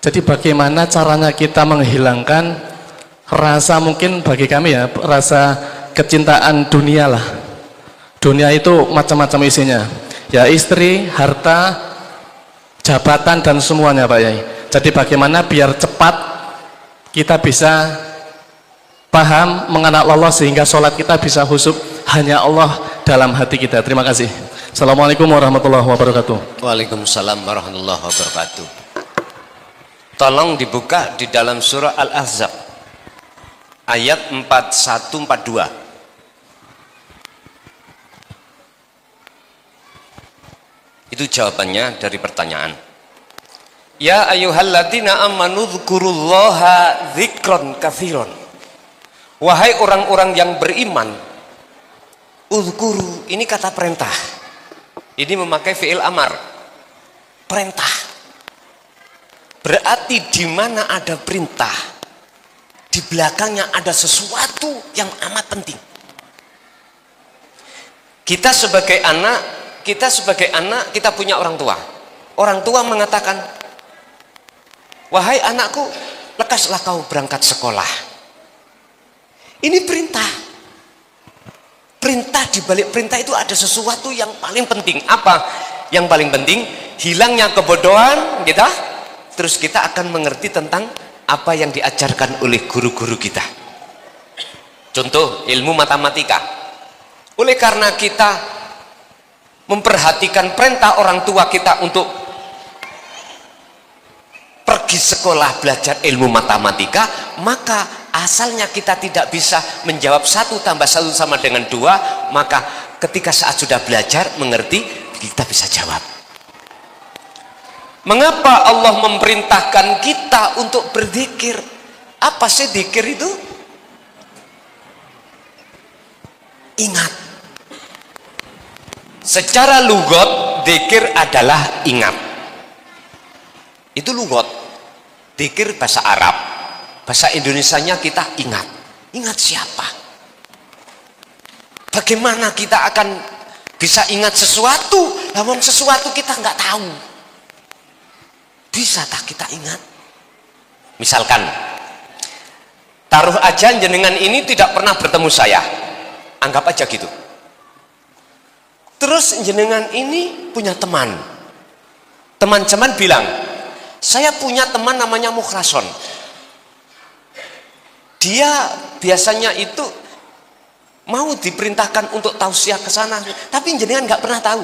Jadi bagaimana caranya kita menghilangkan rasa, mungkin bagi kami ya, rasa kecintaan dunia lah. Dunia itu macam-macam isinya, ya istri, harta, jabatan dan semuanya Pak Yai. Jadi bagaimana biar cepat kita bisa paham mengenal Allah sehingga sholat kita bisa khusyuk hanya Allah dalam hati kita. Terima kasih. Assalamualaikum warahmatullahi wabarakatuh. Waalaikumsalam warahmatullahi wabarakatuh. Tolong dibuka di dalam surah Al-Ahzab ayat 4142. Itu jawabannya dari pertanyaan. Ya ayyuhalladzina amanu dzkurullaha dzikron katsiron. Wahai orang-orang yang beriman, uzkuru, ini kata perintah. Ini memakai fi'il amar. Perintah. Berarti di mana ada perintah, di belakangnya ada sesuatu yang amat penting. Kita sebagai anak, kita punya orang tua. Orang tua mengatakan, wahai anakku, lekaslah kau berangkat sekolah. Ini perintah. Perintah, di balik perintah itu ada sesuatu yang paling penting. Apa yang paling penting? Hilangnya kebodohan kita, terus kita akan mengerti tentang apa yang diajarkan oleh guru-guru kita. Contoh, ilmu matematika. Oleh karena kita memperhatikan perintah orang tua kita untuk pergi sekolah belajar ilmu matematika, maka asalnya kita tidak bisa menjawab 1 tambah 1 sama dengan 2, maka ketika saat sudah belajar mengerti, kita bisa jawab. Mengapa Allah memerintahkan kita untuk berzikir? Apa sih zikir itu? Ingat. Secara lugot, zikir adalah ingat. Itu lugot. Zikir bahasa Arab. Bahasa Indonesianya kita ingat. Ingat siapa? Bagaimana kita akan bisa ingat sesuatu? Namun sesuatu kita nggak tahu. Bisa tak kita ingat? Misalkan, taruh aja jenengan ini tidak pernah bertemu saya. Anggap aja gitu. Terus jenengan ini punya teman. Teman-teman bilang, saya punya teman namanya Mukhlason. Dia biasanya itu mau diperintahkan untuk tausiah ke sana, tapi jenengan nggak pernah tahu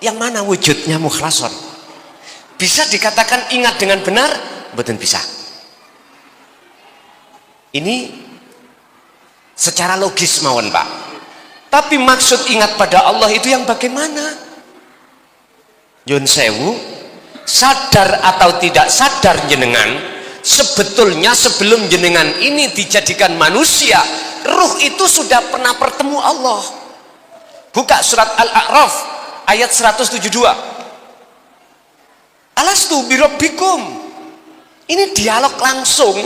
yang mana wujudnya Mukhlason. Bisa dikatakan ingat dengan benar? Betul bisa. Ini secara logis mawon Pak. Tapi maksud ingat pada Allah itu yang bagaimana? Yun sewu, sadar atau tidak sadar jenengan, sebetulnya sebelum jenengan ini dijadikan manusia, ruh itu sudah pernah bertemu Allah. Buka surat Al-A'raf ayat 172. Alastu birabbikum. Ini dialog langsung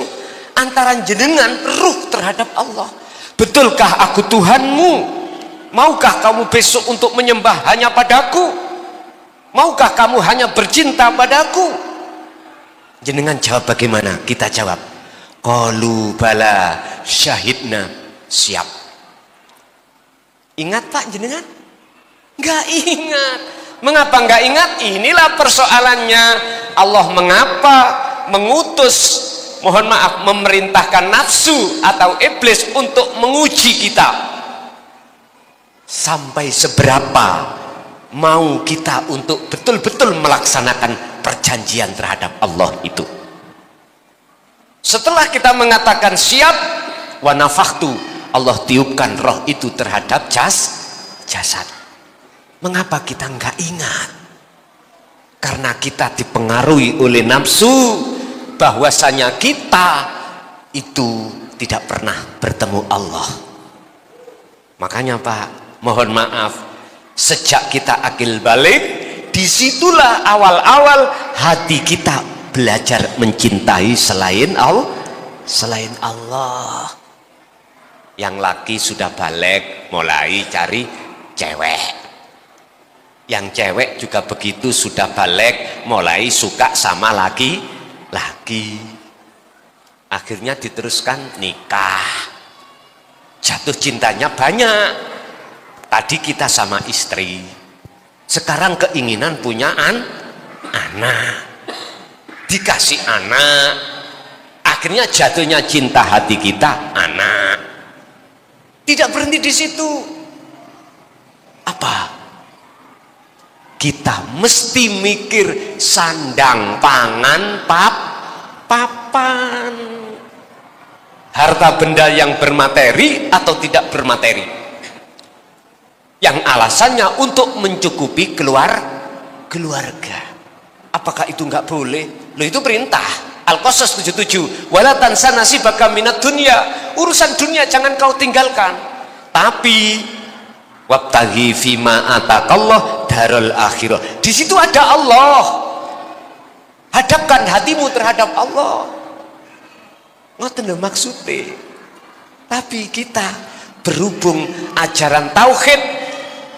antara jenengan ruh terhadap Allah. Betulkah aku Tuhanmu? Maukah kamu besok untuk menyembah hanya padaku? Maukah kamu hanya bercinta padaku? Jenengan jawab bagaimana? Kita jawab, qalu bala syahidna. Siap. Ingat Pak jenengan? Enggak ingat. Mengapa nggak ingat? Inilah persoalannya. Allah mengapa mengutus, mohon maaf, memerintahkan nafsu atau iblis untuk menguji kita. Sampai seberapa mau kita untuk betul-betul melaksanakan perjanjian terhadap Allah itu. Setelah kita mengatakan siap, wa nafakhtu, Allah tiupkan roh itu terhadap jasad. Mengapa kita nggak ingat? Karena kita dipengaruhi oleh nafsu, bahwasanya kita itu tidak pernah bertemu Allah. Makanya Pak, mohon maaf, sejak kita akil balik, disitulah awal-awal hati kita belajar mencintai selain Allah. Yang laki sudah balik, mulai cari cewek. Yang cewek juga begitu, sudah balik, mulai suka sama laki. Akhirnya diteruskan nikah. Jatuh cintanya banyak. Tadi kita sama istri, sekarang keinginan punya anak. Dikasih anak, akhirnya jatuhnya cinta hati kita anak. Tidak berhenti di situ. Apa? Kita mesti mikir sandang, pangan, papan. Harta benda yang bermateri atau tidak bermateri. Yang alasannya untuk mencukupi keluarga. Apakah itu enggak boleh? Loh, itu perintah. Al-Qasas 77. Wala tansa nasibaka minad dunya. Urusan dunia jangan kau tinggalkan. Tapi wabtaghi fima atakallah darul akhirah. Di situ ada Allah. Hadapkan hatimu terhadap Allah. Ngoten lho maksudnya. Tapi kita berhubung ajaran tauhid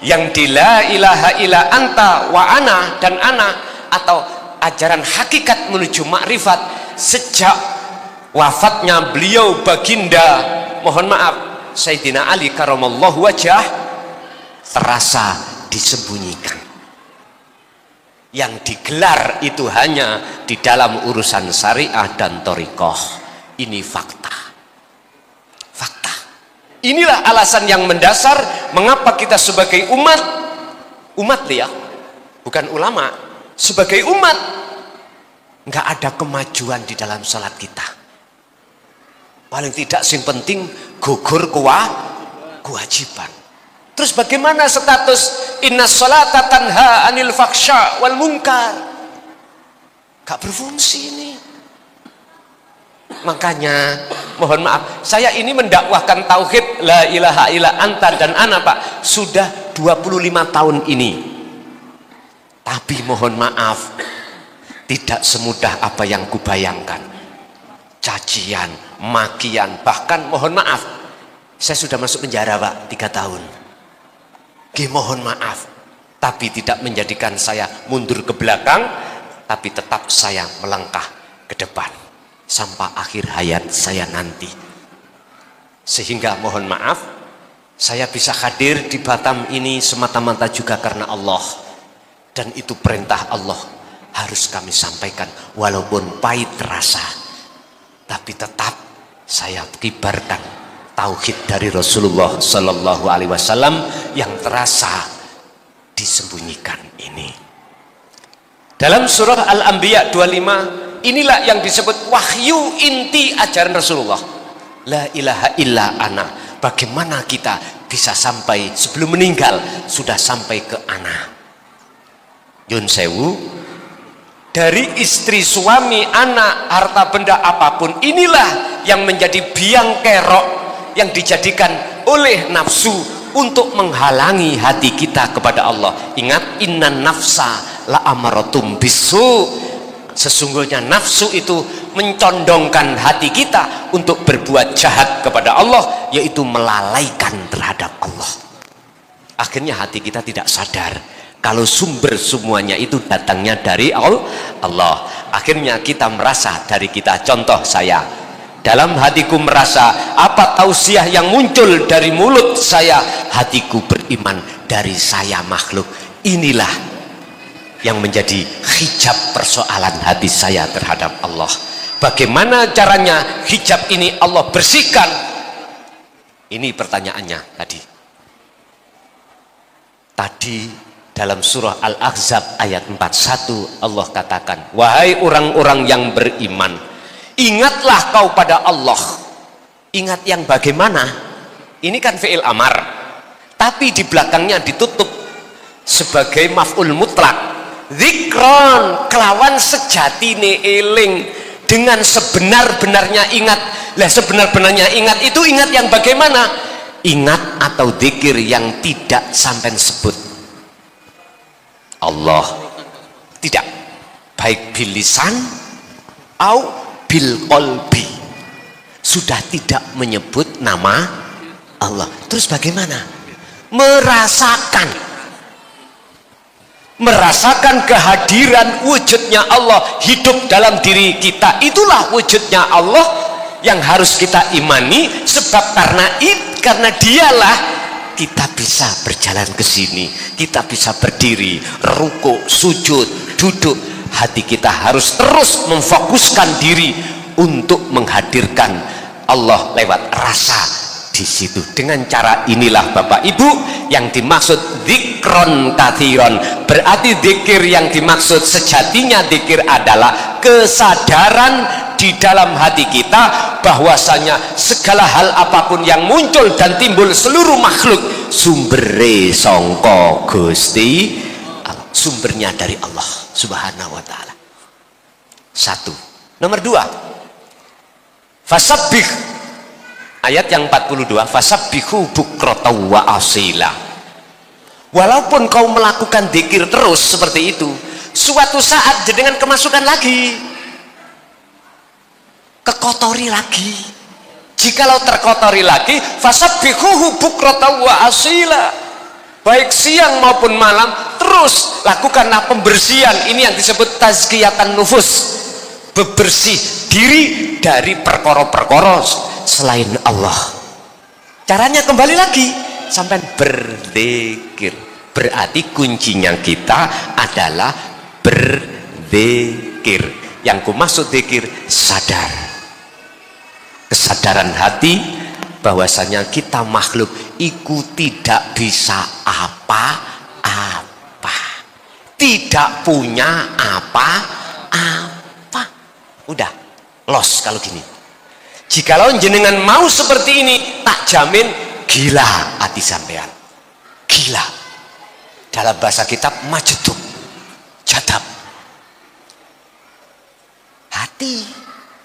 yang di la ilaha illa anta wa ana dan ana, atau ajaran hakikat menuju makrifat, sejak wafatnya beliau baginda, mohon maaf, Sayyidina Ali karamallahu wajah, terasa disembunyikan. Yang digelar itu hanya di dalam urusan syariah dan thariqah. Ini fakta. Inilah alasan yang mendasar mengapa kita sebagai umat ya, bukan ulama, sebagai umat nggak ada kemajuan di dalam salat kita. Paling tidak sing penting gugur kewajiban. Terus bagaimana status inna sholata tanha anil faksha wal munkar? Gak berfungsi ini. Makanya mohon maaf, saya ini mendakwahkan tauhid la ilaha illa anta dan ana Pak sudah 25 tahun ini. Tapi mohon maaf, tidak semudah apa yang kubayangkan. Cacian, makian, bahkan mohon maaf, saya sudah masuk penjara Pak 3 tahun. Mohon maaf, tapi tidak menjadikan saya mundur ke belakang, tapi tetap saya melangkah ke depan sampai akhir hayat saya nanti. Sehingga mohon maaf, saya bisa hadir di Batam ini semata-mata juga karena Allah, dan itu perintah Allah harus kami sampaikan walaupun pahit rasa, tapi tetap saya kibarkan tauhid dari Rasulullah Sallallahu Alaihi Wasallam yang terasa disembunyikan ini. Dalam surah Al-Anbiya 25, inilah yang disebut wahyu inti ajaran Rasulullah. La ilaha illa ana. Bagaimana kita bisa sampai sebelum meninggal sudah sampai ke ana? Yun sewu, dari istri, suami, anak, harta benda apapun, inilah yang menjadi biang kerok yang dijadikan oleh nafsu untuk menghalangi hati kita kepada Allah. Ingat, innan nafsa la amaratum bisu. Sesungguhnya nafsu itu mencondongkan hati kita untuk berbuat jahat kepada Allah, yaitu melalaikan terhadap Allah. Akhirnya hati kita tidak sadar kalau sumber semuanya itu datangnya dari Allah. Akhirnya kita merasa dari kita. Contoh saya, dalam hatiku merasa apa tausiah yang muncul dari mulut saya, hatiku beriman dari saya makhluk. Inilah yang menjadi hijab persoalan hati saya terhadap Allah. Bagaimana caranya hijab ini Allah bersihkan? Ini pertanyaannya tadi. Tadi dalam surah Al-Ahzab ayat 41 Allah katakan, wahai orang-orang yang beriman, ingatlah kau pada Allah. Ingat yang bagaimana? Ini kan fi'il amar, tapi di belakangnya ditutup sebagai maf'ul mutlak. Zikron, kelawan sejatine eling, dengan sebenar-benarnya ingat. Lah sebenar-benarnya ingat itu ingat yang bagaimana? Ingat atau zikir yang tidak sampai sebut Allah, tidak, baik bil lisan au bil qalbi, sudah tidak menyebut nama Allah. Terus bagaimana? Merasakan kehadiran wujudnya Allah hidup dalam diri kita. Itulah wujudnya Allah yang harus kita imani, sebab karena dialah kita bisa berjalan ke sini, kita bisa berdiri, rukuk, sujud, duduk. Hati kita harus terus memfokuskan diri untuk menghadirkan Allah lewat rasa di situ. Dengan cara inilah Bapak Ibu yang dimaksud zikron kathiron. Berarti zikir yang dimaksud sejatinya zikir adalah kesadaran di dalam hati kita bahwasanya segala hal apapun yang muncul dan timbul seluruh makhluk sumbere sangka Gusti Allah, sumbernya dari Allah Subhanahu wa taala. Satu. Nomor dua, fasabbih, ayat yang 42, fasabbihu bukrata wa asila. Walaupun kau melakukan zikir terus seperti itu, suatu saat jenengan kemasukan lagi, kekotori lagi. Jikalau terkotori lagi, fasabbihuhu bukrata wa asila, baik siang maupun malam, terus lakukanlah pembersihan. Ini yang disebut tazkiyatan nufus, bebersih diri dari perkara-perkara selain Allah. Caranya kembali lagi sampai berzikir. Berarti kuncinya kita adalah berzikir. Yang kumaksud zikir, sadar, kesadaran hati bahwasanya kita makhluk iku tidak bisa apa-apa, tidak punya apa-apa. Udah los kalau gini. Jikalau jenengan mau seperti ini, tak jamin gila hati sampean. Gila. Dalam bahasa kitab majdub, jadab. Hati,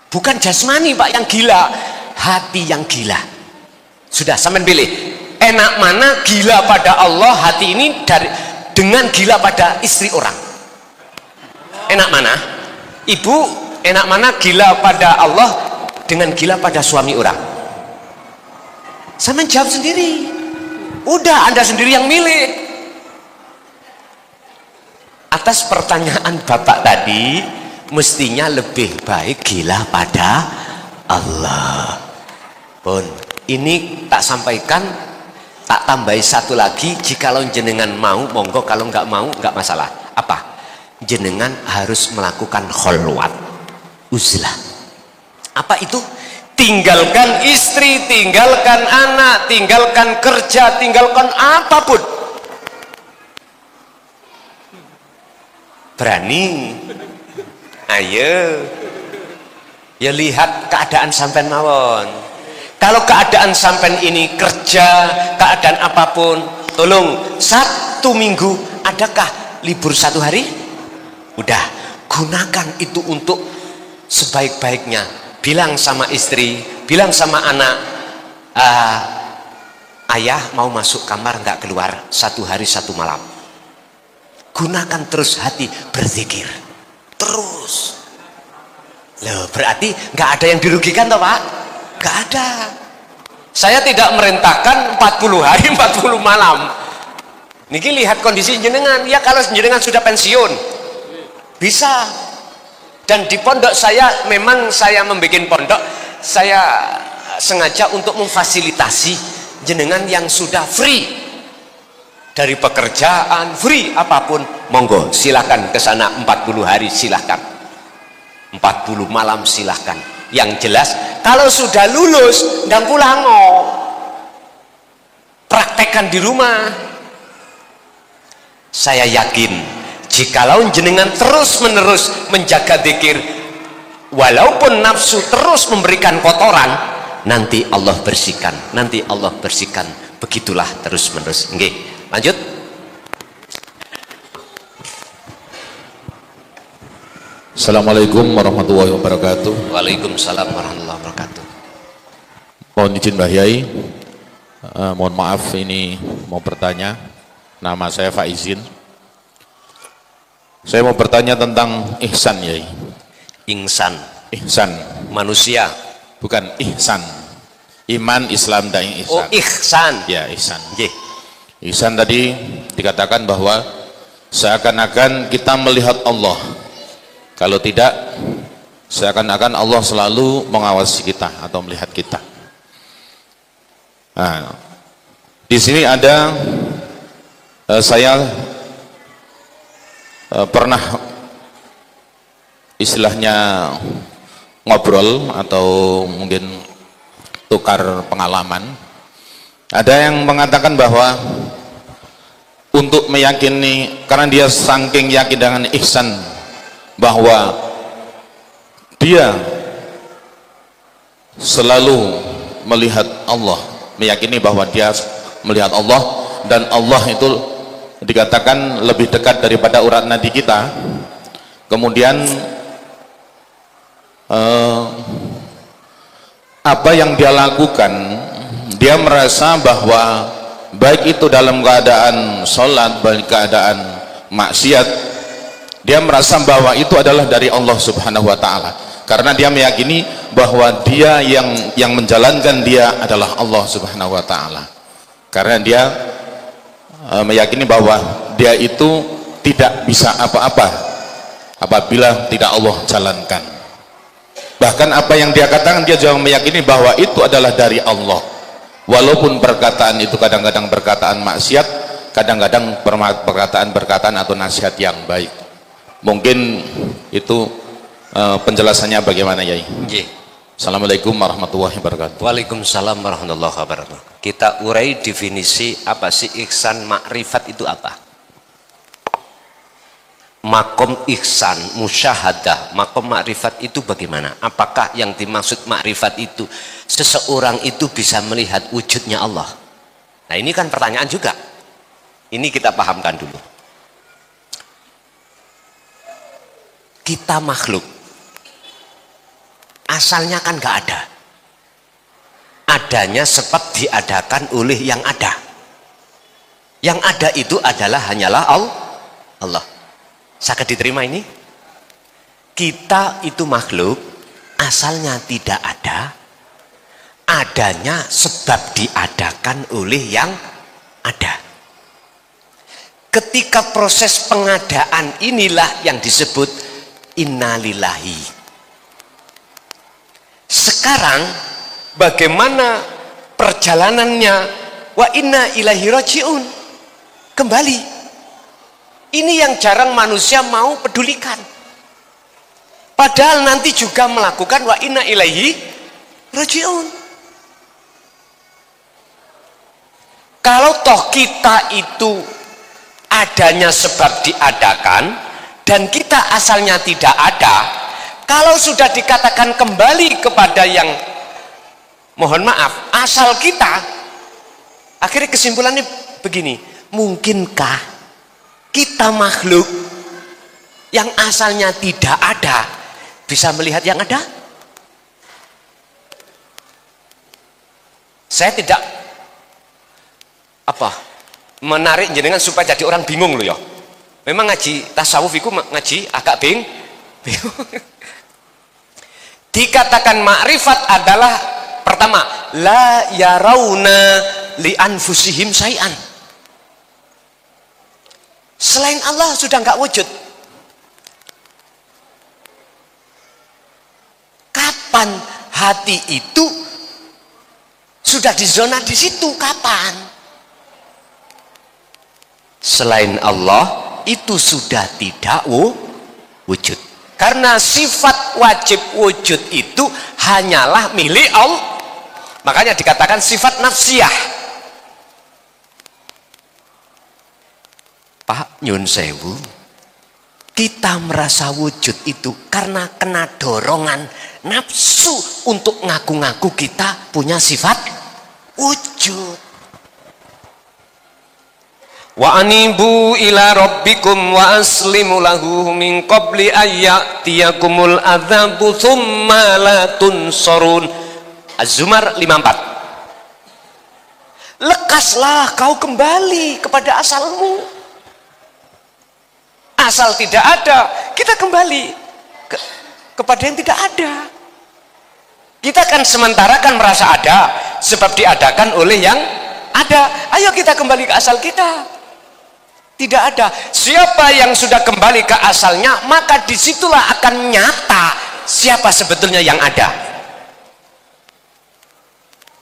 bukan jasmani Pak yang gila, hati yang gila. Sudah sampean pilih. Enak mana gila pada Allah hati ini dengan gila pada istri orang? Enak mana? Ibu, enak mana gila pada Allah dengan gila pada suami orang? Sampean jawab sendiri. Udah, Anda sendiri yang milih. Atas pertanyaan Bapak tadi, mestinya lebih baik gila pada Allah. Pun ini tak sampaikan, tak tambahi satu lagi. Jikalau jenengan mau, monggo. Kalau nggak mau, nggak masalah. Apa? Jenengan harus melakukan kholwat, uzlah. Apa itu? Tinggalkan istri, tinggalkan anak, tinggalkan kerja, tinggalkan apapun. Berani? Ayo. Ya lihat keadaan sampean mawon. Kalau keadaan sampean ini kerja, keadaan apapun, tolong Sabtu Minggu adakah libur satu hari? Udah, gunakan itu untuk sebaik-baiknya. Bilang sama istri, bilang sama anak, ayah mau masuk kamar nggak keluar, satu hari satu malam. Gunakan terus hati berzikir terus. Loh, berarti nggak ada yang dirugikan toh Pak? Nggak ada. Saya tidak merintahkan 40 hari 40 malam. Niki lihat kondisi jenengan. Ya kalau jenengan sudah pensiun bisa. Dan di pondok saya, memang saya membuat pondok, saya sengaja untuk memfasilitasi jenengan yang sudah free. dari pekerjaan, free, apapun, monggo silahkan ke sana 40 hari, silahkan 40 malam, silahkan. Yang jelas kalau sudah lulus ndang pulang, praktekkan di rumah. Saya yakin jikalau jenengan terus menerus menjaga zikir, walaupun nafsu terus memberikan kotoran, nanti Allah bersihkan, nanti Allah bersihkan. Begitulah terus menerus. Nggih, lanjut. Assalamualaikum warahmatullahi wabarakatuh. Waalaikumsalam warahmatullahi wabarakatuh. Mohon izin Mbah Yai, mohon maaf ini mau bertanya. Nama saya Faizin. Saya mau bertanya tentang ihsan, Yai. Insan, Ihsan, manusia. bukan ihsan. Iman, Islam, dan Oh, ihsan. ihsan. Ya, ihsan. Nggih. Ihsan tadi dikatakan bahwa seakan-akan kita melihat Allah. Kalau tidak, seakan-akan Allah selalu mengawasi kita atau melihat kita. Nah, di sini ada saya pernah istilahnya ngobrol atau mungkin tukar pengalaman. Ada yang mengatakan bahwa untuk meyakini, karena dia saking yakin dengan ihsan, bahwa dia selalu melihat Allah, meyakini bahwa dia melihat Allah, dan Allah itu dikatakan lebih dekat daripada urat nadi kita. Kemudian apa yang dia lakukan, dia merasa bahwa baik itu dalam keadaan sholat, baik keadaan maksiat, dia merasa bahwa itu adalah dari Allah Subhanahu wa ta'ala, karena dia meyakini bahwa dia yang menjalankan dia adalah Allah Subhanahu wa ta'ala, karena dia meyakini bahwa dia itu tidak bisa apa-apa apabila tidak Allah jalankan. Bahkan apa yang dia katakan, dia juga meyakini bahwa itu adalah dari Allah, walaupun perkataan itu kadang-kadang perkataan maksiat, kadang-kadang perkataan atau nasihat yang baik. Mungkin itu penjelasannya bagaimana, Yai? Nggih. Assalamualaikum warahmatullahi wabarakatuh. Waalaikumsalam warahmatullahi wabarakatuh. Kita urai definisi apa sih ihsan, makrifat itu apa? Makom ihsan, musyahadah, makom makrifat itu bagaimana? Apakah yang dimaksud makrifat itu seseorang itu bisa melihat wujudnya Allah? Nah, ini kan pertanyaan juga. Ini kita pahamkan dulu. Kita makhluk, asalnya kan nggak ada. Adanya sebab diadakan oleh yang ada. Yang ada itu adalah hanyalah Allah. Sakit diterima ini? Kita itu makhluk, asalnya tidak ada, adanya sebab diadakan oleh yang ada. Ketika proses pengadaan inilah yang disebut innalillahi. Sekarang bagaimana perjalanannya? Wa inna ilaihi rajiun. Kembali. Ini yang jarang manusia mau pedulikan. Padahal nanti juga melakukan wa inna ilaihi rajiun. Kalau toh kita itu adanya sebab diadakan dan kita asalnya tidak ada, kalau sudah dikatakan kembali kepada yang, mohon maaf, asal kita, akhirnya kesimpulannya begini, mungkinkah kita makhluk yang asalnya tidak ada bisa melihat yang ada? Saya tidak menarik jenengan supaya jadi orang bingung loh ya. Memang ngaji tasawuf itu ngaji agak bingung. Dikatakan makrifat adalah pertama, la yarawna li anfusihim syai'an. Selain Allah sudah nggak wujud. Kapan hati itu sudah di zona di situ? Kapan? selain Allah itu sudah tidak wujud. Karena sifat wajib wujud itu hanyalah milik Allah. Makanya dikatakan sifat nafsiyah. Pak nyun sewu, kita merasa wujud itu karena kena dorongan nafsu untuk ngaku-ngaku kita punya sifat wujud. Wa anibu ila rabbikum wa aslimu lahu min qabli ayyatiyakumul adzabu thumma la tunsarun. Az-Zumar 54. Lekaslah kau kembali kepada asalmu. Asal tidak ada, kita kembali kepada yang tidak ada. Kita kan sementara kan merasa ada sebab diadakan oleh yang ada. Ayo kita kembali ke asal kita. Tidak ada. Siapa yang sudah kembali ke asalnya, maka disitulah akan nyata siapa sebetulnya yang ada.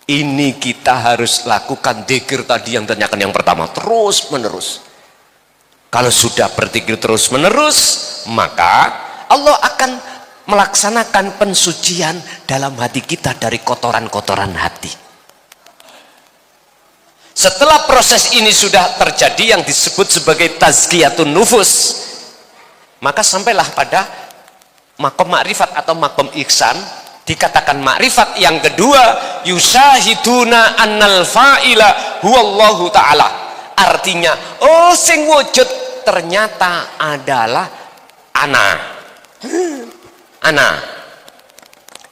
Ini kita harus lakukan dzikir tadi yang tanyakan yang pertama, terus menerus. Kalau sudah berzikir terus menerus, maka Allah akan melaksanakan pensucian dalam hati kita dari kotoran-kotoran hati. Setelah proses ini sudah terjadi yang disebut sebagai tazkiyatun nufus, maka sampailah pada makom makrifat atau makom ihsan. Dikatakan makrifat yang kedua, yusahiduna annal fa'ila huwallahu ta'ala. Artinya, oh sing wujud ternyata adalah ana.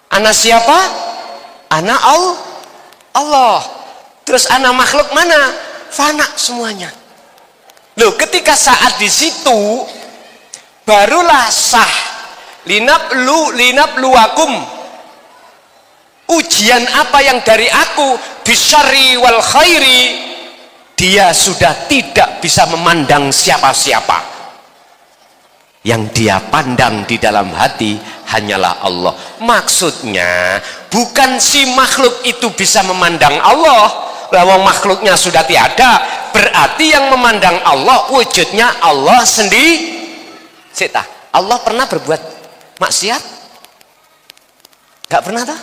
Ana siapa? Ana Allah. Terus ana makhluk mana? Fana semuanya. Loh, ketika saat di situ barulah sah linabluwakum, ujian apa yang dari aku bisyarri wal khairi. Dia sudah tidak bisa memandang siapa-siapa. Yang dia pandang di dalam hati hanyalah Allah. Maksudnya bukan si makhluk itu bisa memandang Allah. Bahwa makhluknya sudah tiada, berarti yang memandang Allah wujudnya Allah sendiri. Sita, Allah pernah berbuat maksiat? Gak pernah tak?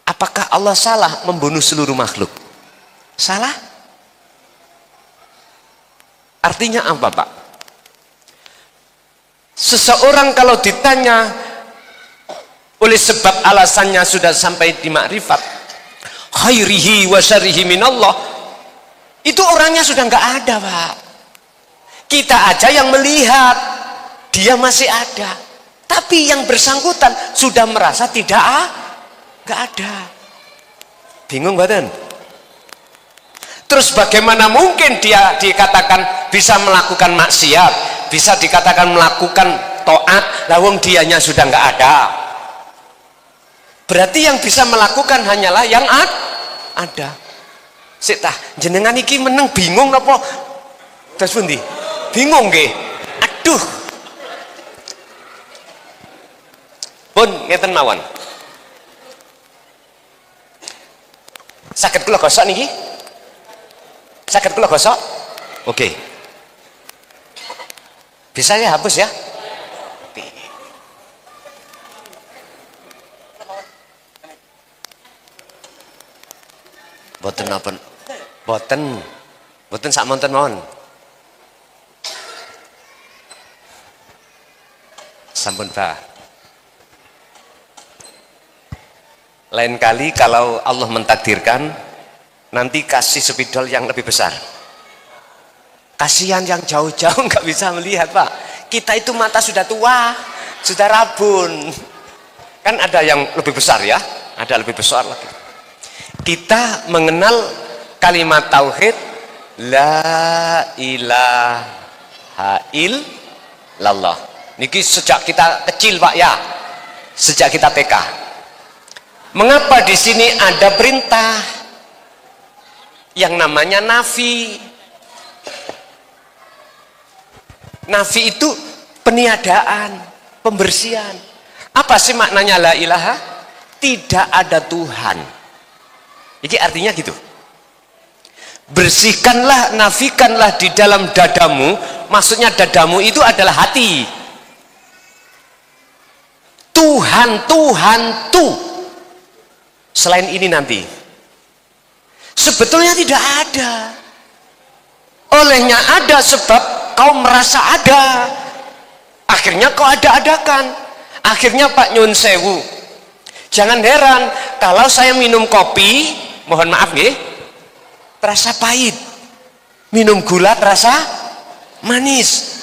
Apakah Allah salah membunuh seluruh makhluk? Salah? Artinya apa, Pak? Seseorang kalau ditanya oleh sebab alasannya sudah sampai di makrifat khairihi wa syarrihi minallah, itu orangnya sudah nggak ada, Pak. Kita aja yang melihat dia masih ada, tapi yang bersangkutan sudah merasa nggak ada. Bingung badan? Terus bagaimana mungkin dia dikatakan bisa melakukan maksiat, bisa dikatakan melakukan taat, lawang dianya sudah nggak ada? Berarti yang bisa melakukan hanyalah yang ada. Sita, jenengan iki meneng bingung napa? Terus pundi? Bingung nggih. Aduh. Pun ngeten mawon. Saged kula gosok niki? Saged kula gosok? Oke. Bisa ya hapus ya? Boten apa? Boten sak monten mawon. Sampun, Pak. Lain kali kalau Allah mentakdirkan nanti kasih spidol yang lebih besar. Kasihan yang jauh-jauh nggak bisa melihat, Pak. Kita itu mata sudah tua, sudah rabun. Kan ada yang lebih besar ya, ada lebih besar lagi. Kita mengenal kalimat tauhid la ilaha illallah. Niki sejak kita kecil, Pak ya. Sejak kita TK. Mengapa di sini ada perintah yang namanya nafi? Nafi itu peniadaan, pembersihan. Apa sih maknanya la ilaha? Tidak ada Tuhan. Ini artinya gitu. bersihkanlah, nafikanlah di dalam dadamu. Maksudnya dadamu itu adalah hati. Tuhan, Tuhan, tuh. Selain ini nanti sebetulnya tidak ada. Olehnya ada sebab kau merasa ada. Akhirnya kau ada-adakan. Akhirnya Pak Nyun Sewu, jangan heran kalau saya minum kopi, mohon maaf nggih, terasa pahit. Minum gula terasa manis.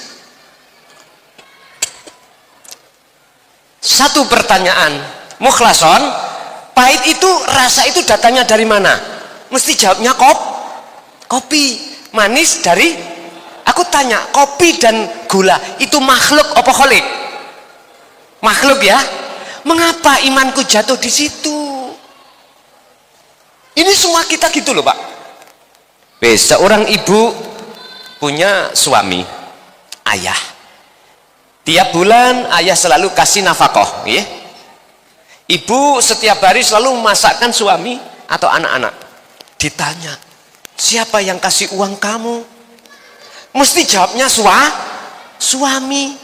Satu pertanyaan, mukhlason, pahit itu, rasa itu datangnya dari mana? Mesti jawabnya kopi. Manis dari, aku tanya, kopi dan gula itu makhluk apa kholik? Makhluk ya. Mengapa imanku jatuh di situ? Ini semua kita gitu loh Pak. Seorang ibu punya suami, ayah. Tiap bulan ayah selalu kasih nafkah, ya. Ibu setiap hari selalu memasakkan suami atau anak-anak. Ditanya, siapa yang kasih uang kamu? Mesti jawabnya suami.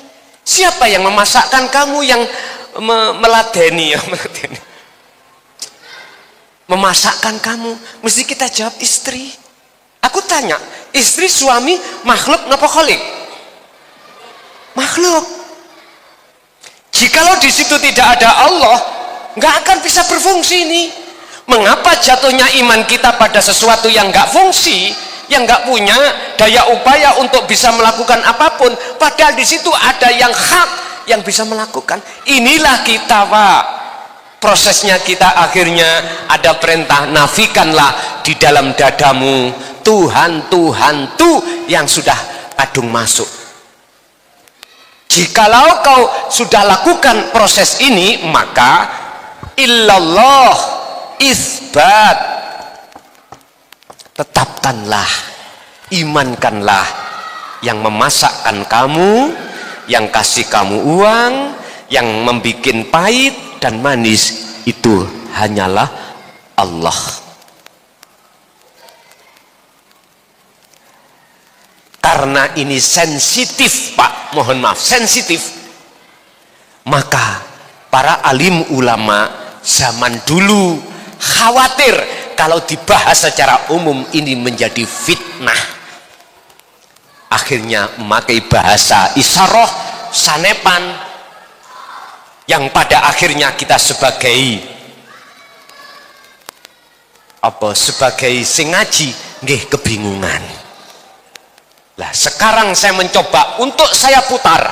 Siapa yang memasakkan kamu, yang meladeni, memasakkan kamu? Mesti kita jawab istri. Aku tanya, istri, suami, makhluk napa kholik? Makhluk. Jikalau di situ tidak ada Allah, nggak akan bisa berfungsi ini. Mengapa jatuhnya iman kita pada sesuatu yang nggak fungsi, yang nggak punya daya upaya untuk bisa melakukan apapun, padahal di situ ada yang hak yang bisa melakukan. Inilah kita Pak, prosesnya kita akhirnya ada perintah, nafikanlah di dalam dadamu Tuhan, Tuhan tuh yang sudah kadung masuk. Jikalau kau sudah lakukan proses ini, maka illallah isbat, tetapkanlah, imankanlah yang memasakkan kamu, yang kasih kamu uang, yang membikin pahit dan manis itu hanyalah Allah. Karena ini sensitif Pak, mohon maaf, sensitif, maka para alim ulama zaman dulu khawatir kalau dibahas secara umum ini menjadi fitnah. Akhirnya memakai bahasa isyarah, sanepan, yang pada akhirnya kita sebagai sing ngaji nggih kebingungan. Lah sekarang saya mencoba untuk saya putar,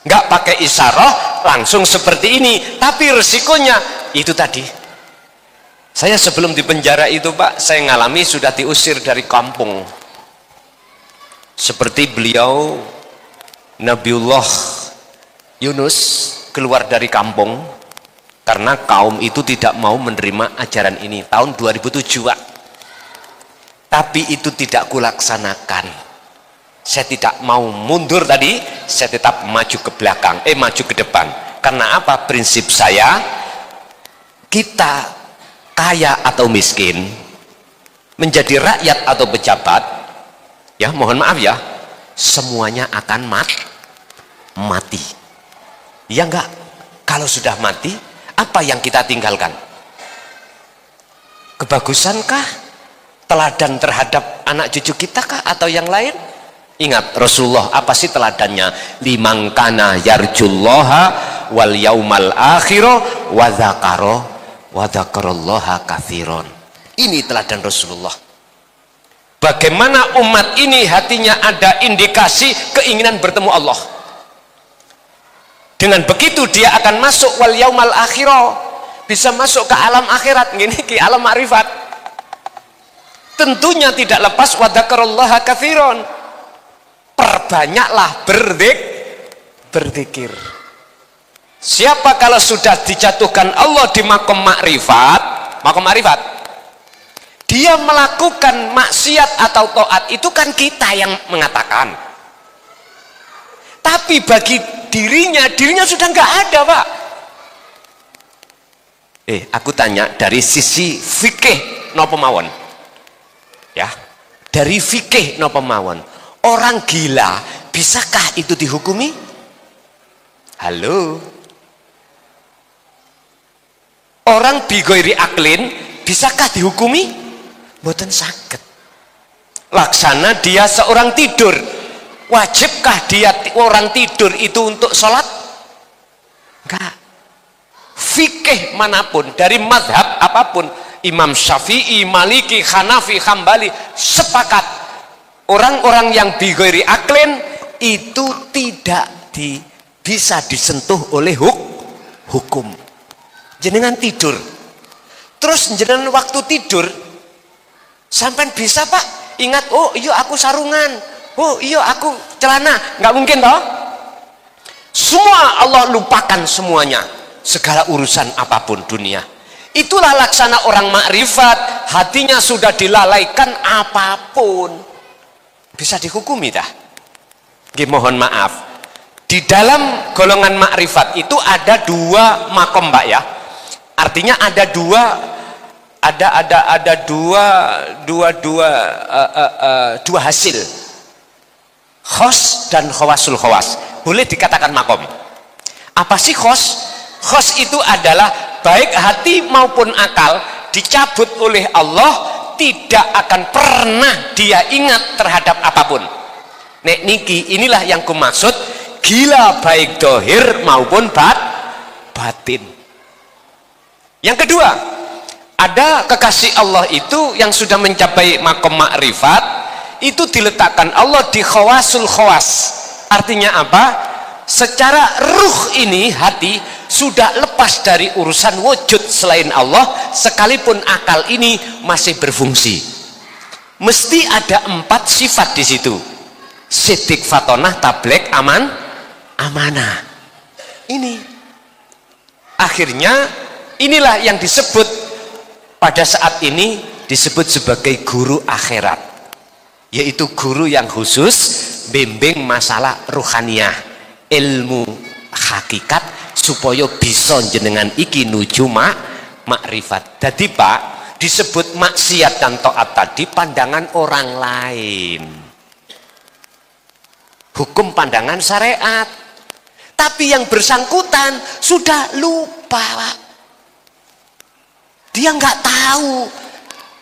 nggak pakai isyarah, langsung seperti ini. Tapi resikonya itu tadi, saya sebelum di penjara itu Pak, saya ngalami sudah diusir dari kampung. Seperti beliau Nabiullah Yunus keluar dari kampung karena kaum itu tidak mau menerima ajaran ini tahun 2007 Pak. Tapi itu tidak kulaksanakan. Saya tidak mau mundur tadi, saya tetap maju ke belakang, maju ke depan. Karena apa? Prinsip saya, kita kaya atau miskin, menjadi rakyat atau pejabat, ya mohon maaf ya, semuanya akan mati. Ya enggak? Kalau sudah mati, apa yang kita tinggalkan? Kebagusankah? Teladan terhadap anak cucu kita kah? Atau yang lain? Ingat Rasulullah apa sih teladannya? Liman kana yarjullaha wal yaumal akhiro wa dzakarallaha katsiran. Ini teladan Rasulullah. Bagaimana umat ini hatinya ada indikasi keinginan bertemu Allah. Dengan begitu dia akan masuk wal yaumal akhiro, bisa masuk ke alam akhirat, gini ke alam ma'rifat. Tentunya tidak lepas wa dzakarallaha katsiran. Perbanyaklah berzikir. Siapa kalau sudah dijatuhkan Allah di makom ma'rifat, dia melakukan maksiat atau taat, itu kan kita yang mengatakan. Tapi bagi dirinya sudah nggak ada Pak. Aku tanya dari sisi fikih nopo mawon. Ya, dari fikih napa mawon. Orang gila bisakah itu dihukumi? Halo. Orang bighairi aklin bisakah dihukumi? Mboten saged. Laksana dia seorang tidur, wajibkah dia orang tidur itu untuk sholat? Enggak. Fikih manapun dari mazhab apapun, Imam Syafi'i, Maliki, Hanafi, Hambali sepakat orang-orang yang bighairi aklin itu tidak bisa disentuh oleh hukum. Jenengan tidur, terus jenengan waktu tidur sampai bisa Pak ingat, oh iya aku sarungan, oh iya aku celana, nggak mungkin toh. Semua Allah lupakan semuanya, segala urusan apapun dunia. Itulah laksana orang makrifat, hatinya sudah dilalaikan apapun bisa dihukumi dah. Mohon maaf, di dalam golongan makrifat itu ada dua makom Mbak ya. Artinya ada dua hasil, khos dan khawasul khawas. Boleh dikatakan makom. Apa sih khos? Khos itu adalah baik hati maupun akal dicabut oleh Allah, tidak akan pernah dia ingat terhadap apapun. Nek niki inilah yang kumaksud gila baik dohir maupun batin. Yang kedua, ada kekasih Allah itu yang sudah mencapai makom makrifat, itu diletakkan Allah di khawasul khawas. Artinya apa? Secara ruh ini hati sudah lepas dari urusan wujud selain Allah, sekalipun akal ini masih berfungsi. Mesti ada 4 sifat di situ. Siddiq, fatonah, tablek, amanah. Ini akhirnya inilah yang disebut pada saat ini disebut sebagai guru akhirat, yaitu guru yang khusus bimbing masalah ruhaniyah, ilmu hakikat, supaya bisa jenengan iki nuju makrifat. Jadi Pak, disebut maksiat dan taat tadi pandangan orang lain, hukum pandangan syariat, tapi yang bersangkutan sudah lupa Pak. Dia nggak tahu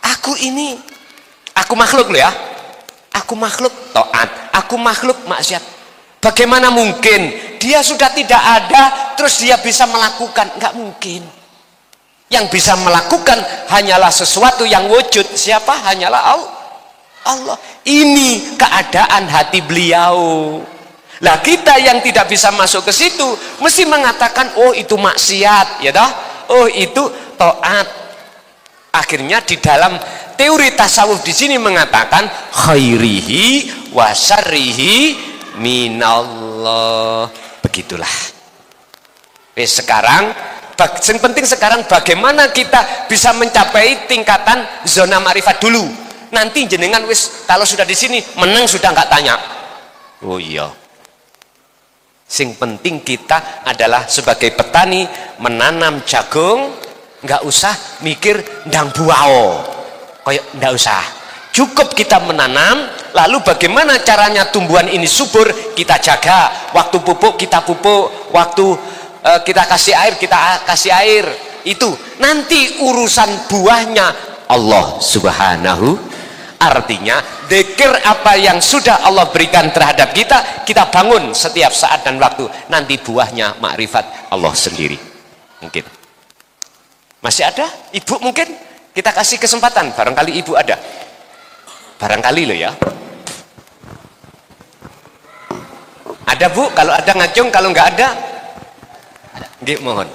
aku makhluk loh ya, aku makhluk taat, aku makhluk maksiat. Bagaimana mungkin dia sudah tidak ada terus dia bisa melakukan? Nggak mungkin. Yang bisa melakukan hanyalah sesuatu yang wujud. Siapa? Hanyalah Allah. Ini keadaan hati beliau. Lah kita yang tidak bisa masuk ke situ mesti mengatakan, oh itu maksiat, ya toh? Oh itu taat. Akhirnya di dalam teori tasawuf di sini mengatakan khairihi wa syarrihi minallah. Begitulah. Sekarang yang penting sekarang bagaimana kita bisa mencapai tingkatan zona ma'rifat dulu. Nanti jenengan wis kalau sudah di sini menang sudah nggak tanya. Oh iya. Sing penting kita adalah sebagai petani menanam jagung, nggak usah mikir ndang buao, kayak nggak usah. Cukup kita menanam, lalu bagaimana caranya tumbuhan ini subur kita jaga. Waktu pupuk kita pupuk, waktu kita kasih air kita kasih air. Itu nanti urusan buahnya Allah Subhanahu. Artinya dzikir apa yang sudah Allah berikan terhadap kita, kita bangun setiap saat dan waktu. Nanti buahnya makrifat Allah sendiri. Mungkin masih ada ibu, mungkin kita kasih kesempatan, barangkali ibu ada, barangkali loh ya. Ada bu, kalau ada ngacung, kalau nggak ada nggih mohon.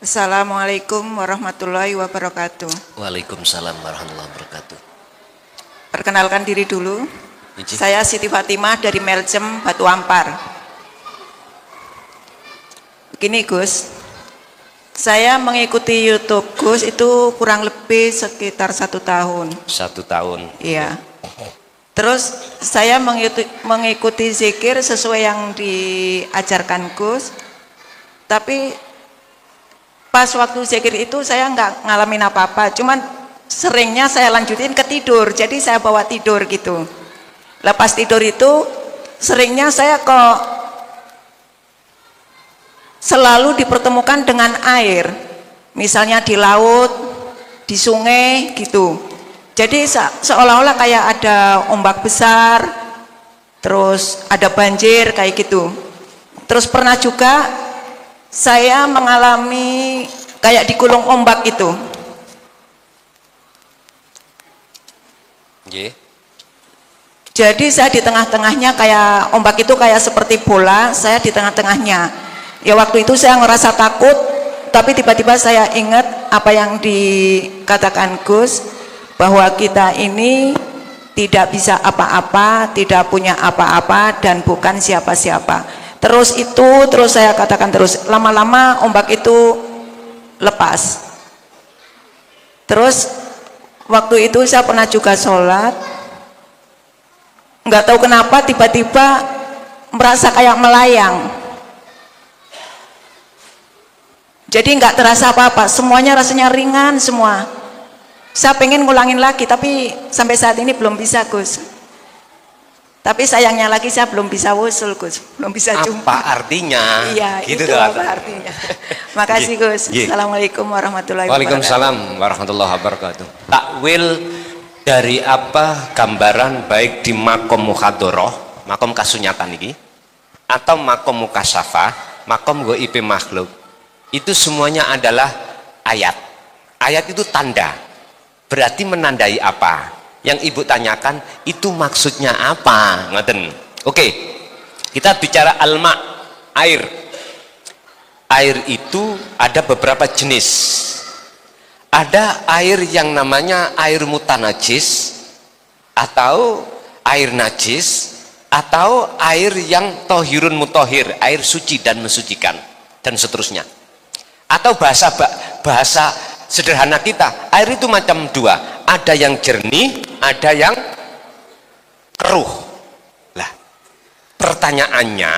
Assalamualaikum warahmatullahi wabarakatuh. Waalaikumsalam warahmatullahi wabarakatuh. Perkenalkan diri dulu. Iji. Saya Siti Fatimah dari Meljem, Batu Ampar. Begini Gus, saya mengikuti YouTube Gus itu kurang lebih sekitar 1 tahun. 1 tahun. Iya. Terus saya mengikuti zikir sesuai yang diajarkan Gus. Tapi pas waktu zikir itu saya nggak ngalamin apa-apa. Cuman seringnya saya lanjutin ke tidur. Jadi saya bawa tidur gitu. Lepas tidur itu seringnya saya kok selalu dipertemukan dengan air. Misalnya di laut, di sungai gitu. Jadi seolah-olah kayak ada ombak besar, terus ada banjir kayak gitu. Terus pernah juga saya mengalami kayak digulung ombak itu. Jadi saya di tengah-tengahnya, kayak ombak itu kayak seperti bola, saya di tengah-tengahnya. Ya waktu itu saya ngerasa takut, tapi tiba-tiba saya ingat apa yang dikatakan Gus, bahwa kita ini tidak bisa apa-apa, tidak punya apa-apa, dan bukan siapa-siapa. Terus saya katakan terus, lama-lama ombak itu lepas. Terus waktu itu saya pernah juga sholat, nggak tahu kenapa tiba-tiba merasa kayak melayang. Jadi nggak terasa apa-apa, semuanya rasanya ringan semua. Saya pengen ngulangin lagi, tapi sampai saat ini belum bisa Gus. Tapi sayangnya lagi saya belum bisa wusul Gus, belum bisa jumpa. Apa artinya? Iya, gitu itu apa artinya. Makasih Gus. Assalamualaikum warahmatullahi wabarakatuh. Waalaikumsalam warahmatullahi wabarakatuh. Takwil dari apa gambaran baik di makom mukhadoroh, makom kasunyatan ini, atau makom mukasafah, makom goib makhluk, itu semuanya adalah ayat. Ayat itu tanda. Berarti menandai apa? Yang ibu tanyakan itu maksudnya apa? Ngoten. Oke, kita bicara alma, air. Air itu ada beberapa jenis. Ada air yang namanya air mutanajis, atau air najis, atau air yang tohirun mutohir, air suci dan mensucikan, dan seterusnya. Atau bahasa sederhana kita, air itu macam dua, ada yang jernih, ada yang keruh. Lah, pertanyaannya,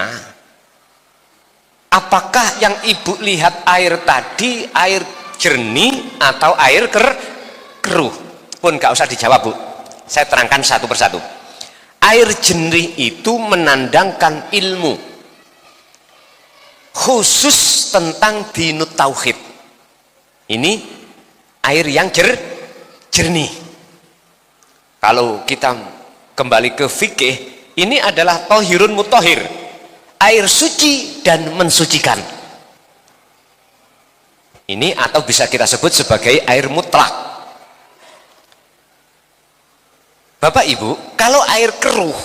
apakah yang ibu lihat air tadi air jernih atau air keruh? Pun gak usah dijawab Bu, saya terangkan satu persatu. Air jernih itu menandangkan ilmu khusus tentang dinut tauhid. Ini air yang jernih. Kalau kita kembali ke fikih, ini adalah tohirun mutohir, air suci dan mensucikan. Ini atau bisa kita sebut sebagai air mutlak. Bapak Ibu, kalau air keruh,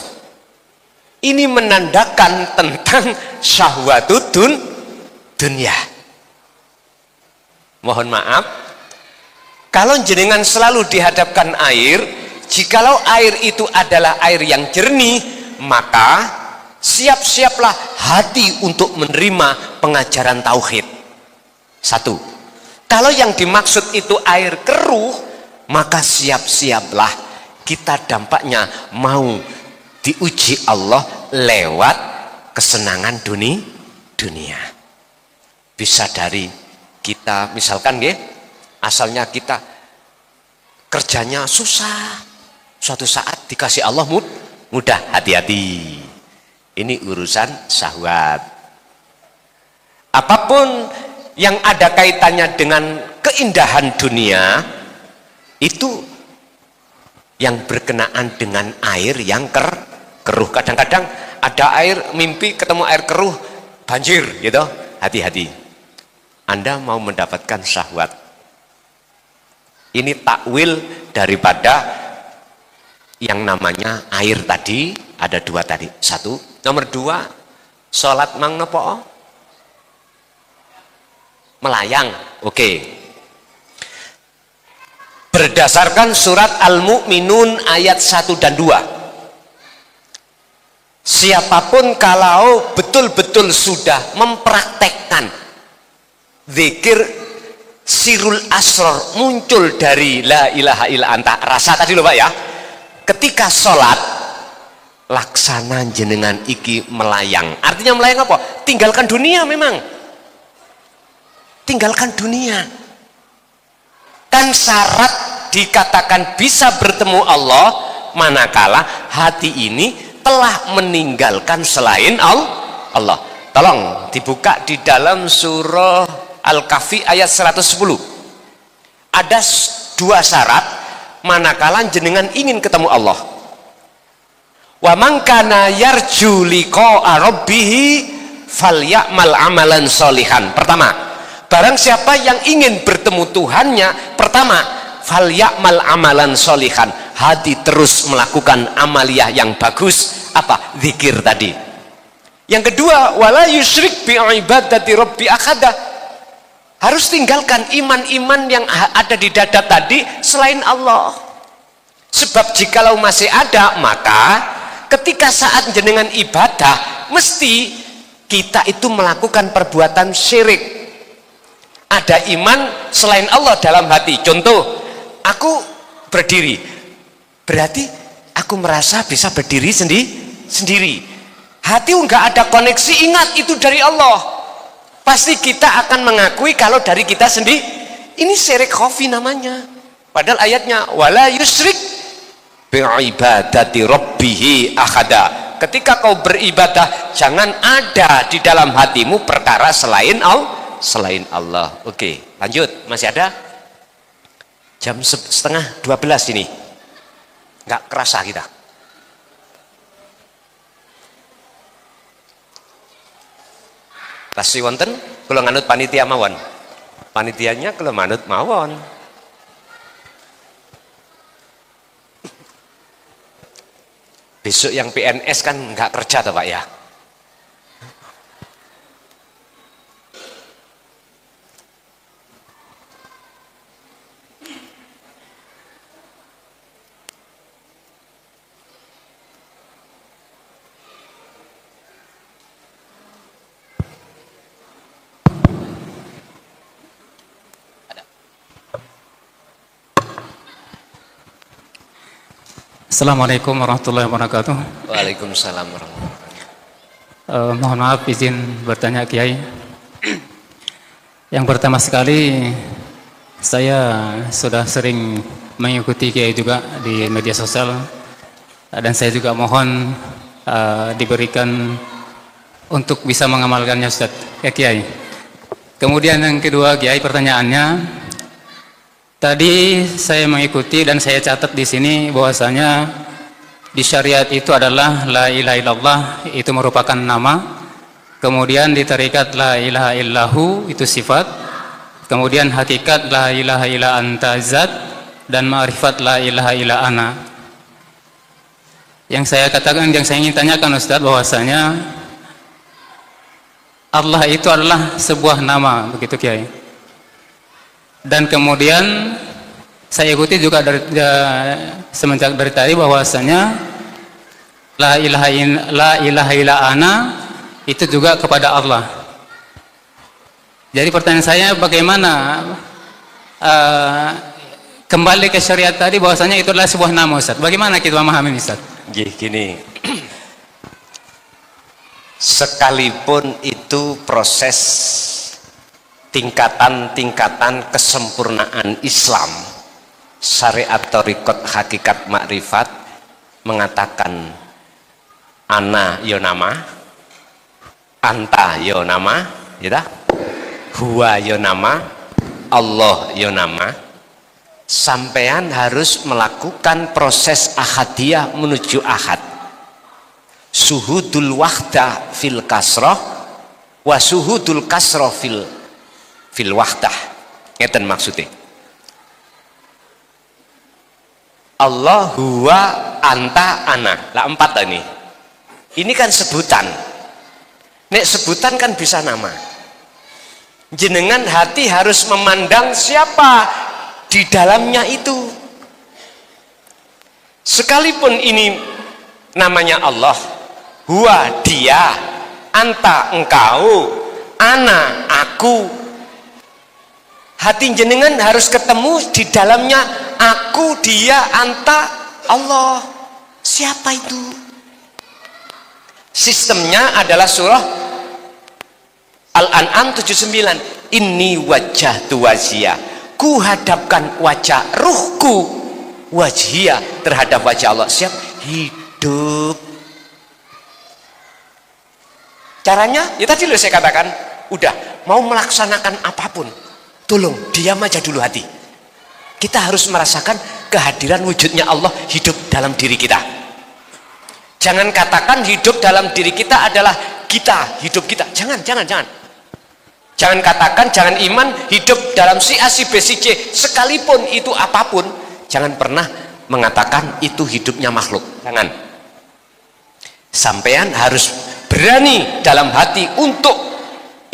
ini menandakan tentang syahwatudun dunia. Mohon maaf, kalau jenengan selalu dihadapkan air, jikalau air itu adalah air yang jernih, maka siap-siaplah hati untuk menerima pengajaran tauhid. Satu, kalau yang dimaksud itu air keruh, maka siap-siaplah kita dampaknya mau diuji Allah lewat kesenangan dunia. Bisa dari kita, misalkan nggih, asalnya kita kerjanya susah, suatu saat dikasih Allah mudah, hati-hati. Ini urusan syahwat. Apapun yang ada kaitannya dengan keindahan dunia, itu yang berkenaan dengan air yang keruh. Kadang-kadang ada air, mimpi ketemu air keruh, banjir gitu. Hati-hati, Anda mau mendapatkan syahwat. Ini takwil daripada yang namanya air tadi. Ada dua tadi. Satu, nomor dua, sholat mang nopo melayang. Oke. Berdasarkan surat Al-Mu'minun ayat 1 dan 2, siapapun kalau betul-betul sudah mempraktekkan zikir sirul asror, muncul dari la ilaha illa anta, rasa tadi loh Pak ya, ketika sholat laksana jenengan iki melayang. Artinya melayang apa? Tinggalkan dunia memang. Tinggalkan dunia. Kan syarat dikatakan bisa bertemu Allah manakala hati ini telah meninggalkan selain Allah. Tolong dibuka di dalam surah Al-Kahfi ayat 110. Ada dua syarat manakala jenengan ingin ketemu Allah. Wa man kana yarju liqa'a rabbih falyamal amalan sholihan. Pertama, barang siapa yang ingin bertemu Tuhannya, pertama, falyamal amalan sholihan, hati terus melakukan amaliyah yang bagus. Apa? Zikir tadi. Yang kedua, wala yusyrik bi ibadati rabbi ahada, harus tinggalkan iman-iman yang ada di dada tadi selain Allah. Sebab jikalau masih ada, maka ketika saat jenengan ibadah mesti kita itu melakukan perbuatan syirik. Ada iman selain Allah dalam hati. Contoh, aku berdiri, berarti aku merasa bisa berdiri sendiri. Hati enggak ada koneksi, ingat itu dari Allah. Pasti kita akan mengakui kalau dari kita sendiri. Ini syirik khafi namanya. Padahal ayatnya wala yusyrik bi ibadati rabbih ahada. Ketika kau beribadah, jangan ada di dalam hatimu perkara selain Allah. Oke, lanjut. Masih ada? Jam 11:30 ini. Enggak kerasa kita. Tasih wonten kula nganut panitia mawon. Panitianya kula manut mawon. Besok yang PNS kan nggak kerja toh Pak ya. Assalamualaikum warahmatullahi wabarakatuh. Waalaikumsalam warahmatullahi wabarakatuh. Mohon maaf izin bertanya Kiai. Yang pertama sekali, saya sudah sering mengikuti Kiai juga di media sosial, dan saya juga mohon diberikan untuk bisa mengamalkannya Ustaz ya Kiai. Kemudian yang kedua Kiai, pertanyaannya, tadi saya mengikuti dan saya catat di sini bahwasanya di syariat itu adalah la ilaha illallah, itu merupakan nama. Kemudian di tarekat la ilaha illahu itu sifat. Kemudian hakikat la ilaha illa anta zat, dan ma'rifat la ilaha illa ana. Yang saya katakan, yang saya ingin tanyakan Ustaz, bahwasanya Allah itu adalah sebuah nama, begitu Kiai. Dan kemudian saya ikuti juga semenjak dari tadi bahwasanya la ilaha illa ana itu juga kepada Allah. Jadi pertanyaan saya, bagaimana kembali ke syariat tadi bahwasanya itu adalah sebuah nama Ustaz. Bagaimana kita memahami Ustaz? Gini. Sekalipun itu proses tingkatan-tingkatan kesempurnaan Islam, syariat thariqat hakikat makrifat mengatakan ana yo nama, anta yo nama, ya, huwa yo nama, Allah yo nama. Sampean harus melakukan proses ahadiyah menuju ahad. Suhudul wahdah fil kasroh wa suhudul kasroh fil wahdah. Ngeten maksudnya. Allah, huwa, anta, ana. Lah 4 ini. Ini kan sebutan. Nek sebutan kan bisa nama. Jenengan hati harus memandang siapa di dalamnya itu. Sekalipun ini namanya Allah, huwa dia, anta engkau, ana aku. Hati jenengan harus ketemu di dalamnya aku, dia, anta, Allah. Siapa itu? Sistemnya adalah surah Al-An'am 79. Inni wajjahtu wajhiya, ku hadapkan wajah ruhku, wajhiya, terhadap wajah Allah. Siap hidup. Caranya ya tadi loh saya katakan, udah mau melaksanakan apapun, tolong diam aja dulu hati. Kita harus merasakan kehadiran wujudnya Allah hidup dalam diri kita. Jangan katakan hidup dalam diri kita adalah kita, hidup kita. Jangan. Jangan katakan, jangan iman hidup dalam si A, si B, si C. Sekalipun itu apapun, jangan pernah mengatakan itu hidupnya makhluk. Jangan. Sampean harus berani dalam hati untuk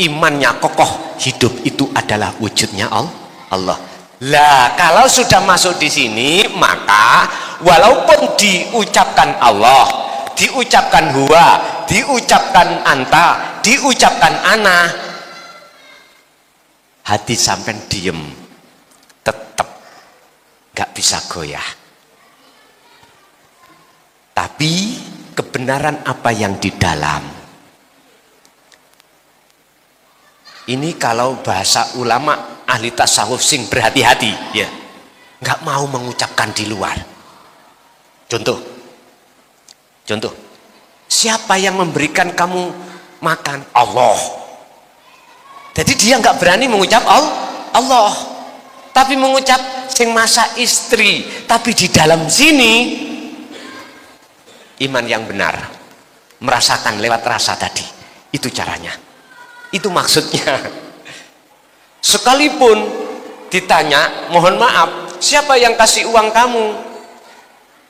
imannya kokoh. Hidup itu adalah wujudnya Allah. Lah, kalau sudah masuk di sini, maka walaupun diucapkan Allah, diucapkan huwa, diucapkan anta, diucapkan ana, hati sampai diem, tetap gak bisa goyah. Tapi kebenaran apa yang di dalam ini, kalau bahasa ulama ahli tasawuf sing berhati-hati, ya, nggak mau mengucapkan di luar. Contoh, siapa yang memberikan kamu makan? Allah. Jadi dia nggak berani mengucap Allah, tapi mengucap sing masak istri. Tapi di dalam sini iman yang benar, merasakan lewat rasa tadi, itu caranya, itu maksudnya. Sekalipun ditanya, mohon maaf, siapa yang kasih uang kamu?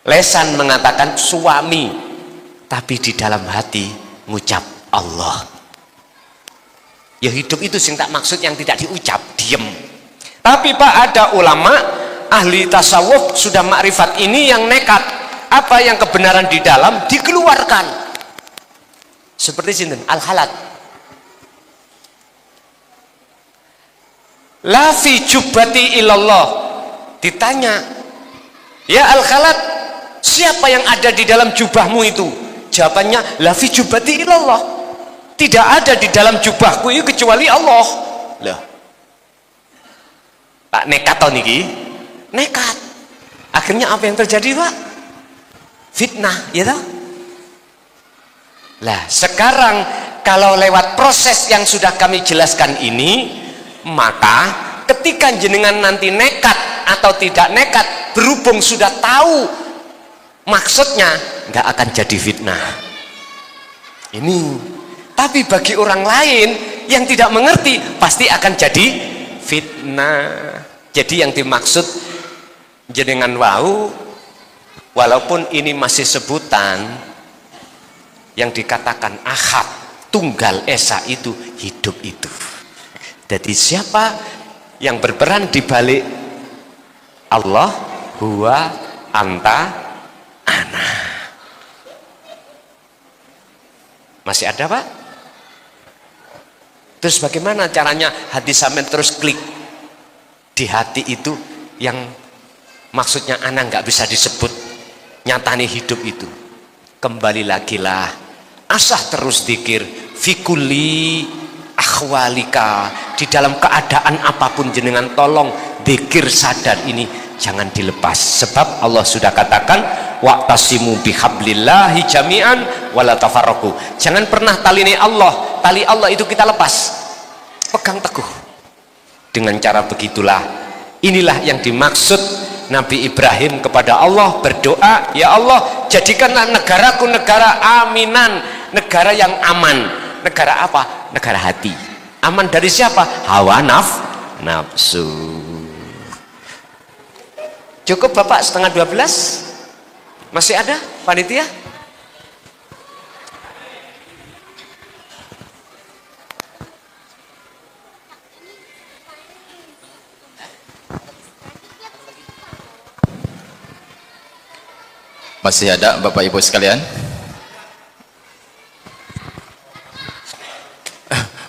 Lesan mengatakan suami, tapi di dalam hati ngucap Allah. Ya hidup itu sing tak maksud yang tidak diucap, diem. Tapi Pak, ada ulama ahli tasawuf sudah makrifat ini yang nekat, apa yang kebenaran di dalam dikeluarkan. Seperti sinten Al-Halat. La fi jubbati ilallah. Ditanya, ya Al-Khalat, siapa yang ada di dalam jubahmu itu? Jawabannya, la fi jubbati ilallah. Tidak ada di dalam jubahku itu kecuali Allah. Loh, Pak nekat toh niki? Nekat. Akhirnya apa yang terjadi, Pak? Fitnah, ya toh? Lah, sekarang kalau lewat proses yang sudah kami jelaskan ini, maka ketika jenengan nanti nekat atau tidak nekat, berhubung sudah tahu maksudnya, nggak akan jadi fitnah ini. Tapi bagi orang lain yang tidak mengerti, pasti akan jadi fitnah. Jadi yang dimaksud jenengan wau, walaupun ini masih sebutan, yang dikatakan ahad, tunggal esa, itu hidup itu. Jadi siapa yang berperan di balik Allah, huwa, anta, ana. Masih ada, Pak? Terus bagaimana caranya hati sampean terus klik di hati itu yang maksudnya ana nggak bisa disebut, nyatani hidup itu. Kembali lagi lah, asah terus zikir fikuli akhwalika, di dalam keadaan apapun jenengan tolong zikir sadar ini jangan dilepas, sebab Allah sudah katakan wa'tasimu bihablillahi jami'an wala tafarraqu. Jangan pernah tali Allah itu kita lepas, pegang teguh. Dengan cara begitulah, inilah yang dimaksud Nabi Ibrahim kepada Allah berdoa, ya Allah jadikanlah negaraku negara aminan, negara yang aman. Negara apa? Negara hati. Aman dari siapa? Hawa nafsu. Cukup Bapak, 11:30? Masih ada panitia? Masih ada Bapak Ibu sekalian?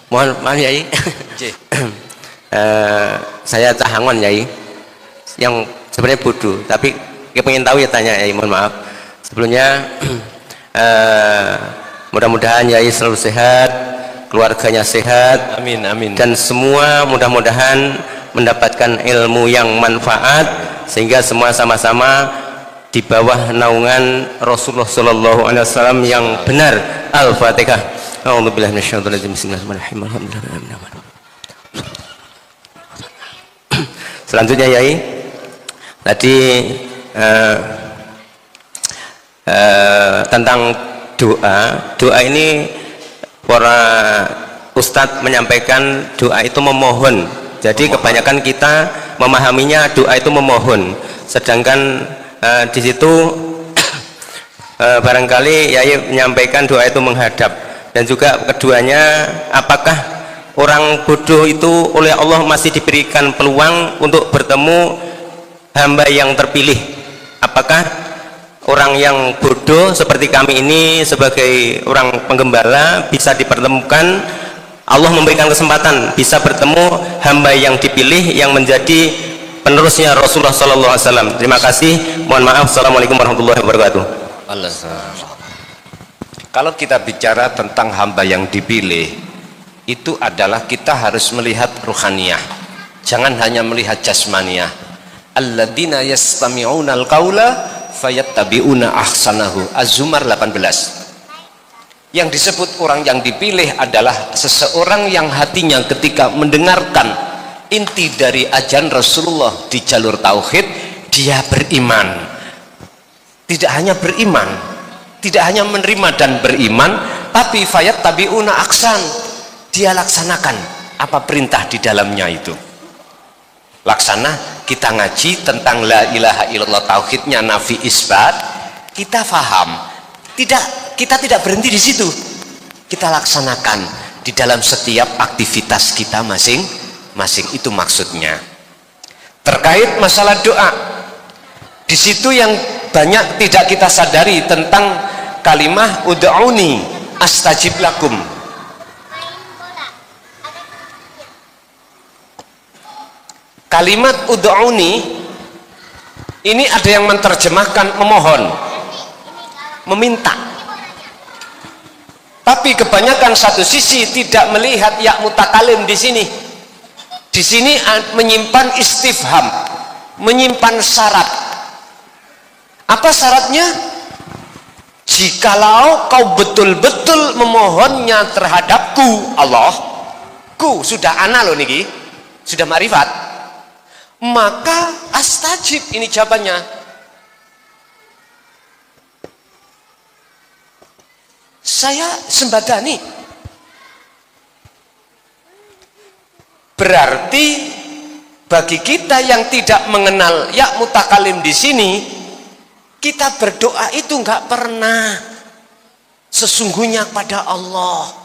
Mohon maaf Yai. Saya Cahangon Yai, yang sebenarnya bodoh, tapi pengen tahu ya tanya Yai, mohon maaf. Sebelumnya Mudah-mudahan Yai selalu sehat, keluarganya sehat, Amin, amin. dan semua mudah-mudahan mendapatkan ilmu yang manfaat sehingga semua sama-sama di bawah naungan Rasulullah Sallallahu Alaihi Wasallam yang benar. Al-Fatihah. A'udzubillahi minasyaitonir rajim. Bismillahirrahmanirrahim. Selanjutnya Yai, tadi tentang doa ini para ustadz menyampaikan doa itu memohon. Jadi kebanyakan kita memahaminya doa itu memohon, sedangkan di situ barangkali Yai menyampaikan doa itu menghadap. Dan juga keduanya, apakah orang bodoh itu oleh Allah masih diberikan peluang untuk bertemu hamba yang terpilih? Apakah orang yang bodoh seperti kami ini sebagai orang penggembala bisa dipertemukan, Allah memberikan kesempatan bisa bertemu hamba yang dipilih yang menjadi penerusnya Rasulullah Sallallahu Alaihi Wasallam. Terima kasih, mohon maaf. Assalamualaikum warahmatullahi wabarakatuh. Kalau kita bicara tentang hamba yang dipilih, itu adalah kita harus melihat ruhaniyah, jangan hanya melihat jasmaniyah. Alladzina yastami'una al-qaula fayattabi'una ahsanahu. Az-Zumar 18. Yang disebut orang yang dipilih adalah seseorang yang hatinya ketika mendengarkan inti dari ajaran Rasulullah di jalur tauhid, dia beriman. Tidak hanya beriman, tidak hanya menerima dan beriman, tapi fayattabi'una ahsan, dia laksanakan apa perintah di dalamnya itu. Laksana, kita ngaji tentang la ilaha illallah, tauhidnya nafi isbat, kita faham. Kita tidak berhenti di situ, kita laksanakan di dalam setiap aktivitas kita masing-masing. Itu maksudnya. Terkait masalah doa, di situ yang banyak tidak kita sadari tentang kalimah ud'uni astajib lakum. Kalimat ud'uni ini ada yang menerjemahkan memohon, meminta. Tapi kebanyakan satu sisi tidak melihat ya mutakalim di sini. Di sini menyimpan istifham, menyimpan syarat. Apa syaratnya? Jikalau kau betul-betul memohonnya terhadapku, Allah, ku sudah ana loh niki, sudah ma'rifat, maka astajib. Ini jawabannya. Saya sembadani. Berarti bagi kita yang tidak mengenal ya mutakalim di sini, kita berdoa itu nggak pernah sesungguhnya pada Allah.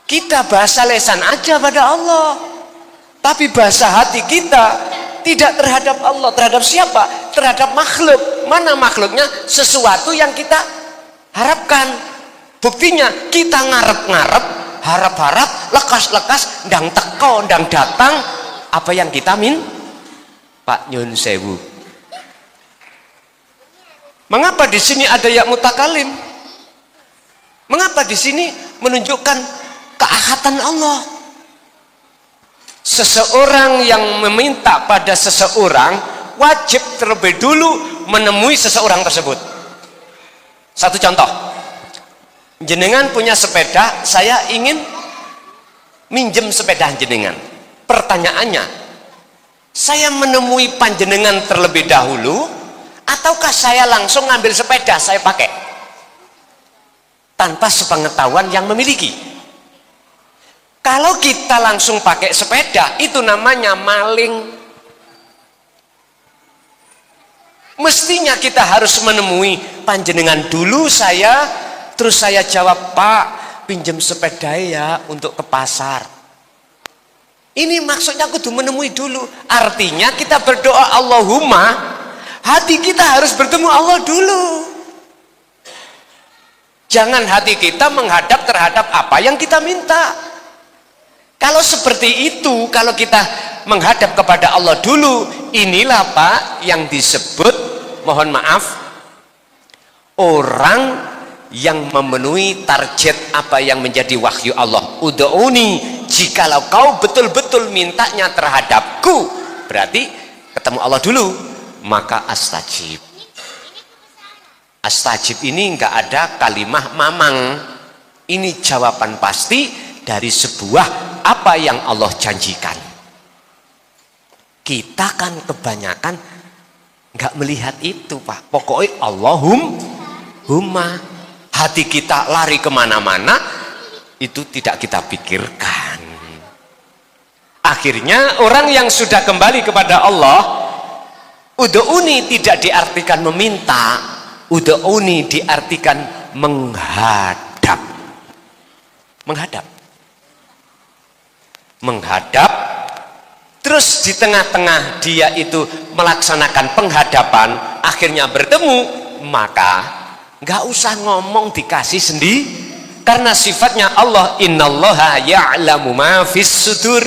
Kita bahasa lesan aja pada Allah, tapi bahasa hati kita tidak terhadap Allah. Terhadap siapa? Terhadap makhluk. Mana makhluknya? Sesuatu yang kita harapkan. Buktinya kita ngarep-ngarep, harap-harap, lekas-lekas, ndang teko, ndang datang apa yang kita Pak Nyun Sewu. Mengapa di sini ada ya mutakalim? Mengapa di sini menunjukkan keahatan Allah? Seseorang yang meminta pada seseorang wajib terlebih dulu menemui seseorang tersebut. Satu contoh, jenengan punya sepeda, saya ingin minjem sepeda jenengan. Pertanyaannya, saya menemui panjenengan terlebih dahulu, ataukah saya langsung ngambil sepeda saya pakai tanpa sepengetahuan yang memiliki? Kalau kita langsung pakai sepeda, itu namanya maling. Mestinya kita harus menemui panjenengan dulu saya, terus saya jawab, Pak, pinjem sepeda ya untuk ke pasar. Ini maksudnya kudu menemui dulu. Artinya kita berdoa Allahumma, hati kita harus bertemu Allah dulu. Jangan hati kita menghadap terhadap apa yang kita minta. Kalau seperti itu, kalau kita menghadap kepada Allah dulu, inilah Pak yang disebut, mohon maaf, orang yang memenuhi target apa yang menjadi wahyu Allah. Ud'uni, jikalau kau betul-betul mintanya terhadapku, berarti ketemu Allah dulu, maka astajib. Astajib ini enggak ada kalimah mamang, ini jawaban pasti dari sebuah apa yang Allah janjikan. Kita kan kebanyakan enggak melihat itu, Pak. Pokoknya Allahumma, hati kita lari kemana-mana, itu tidak kita pikirkan. Akhirnya orang yang sudah kembali kepada Allah, ud'uni tidak diartikan meminta, ud'uni diartikan menghadap. Menghadap, terus di tengah-tengah dia itu melaksanakan penghadapan, akhirnya bertemu, maka nggak usah ngomong dikasih sendiri, karena sifatnya Allah, innallaha ya'lamu ma fis sudur,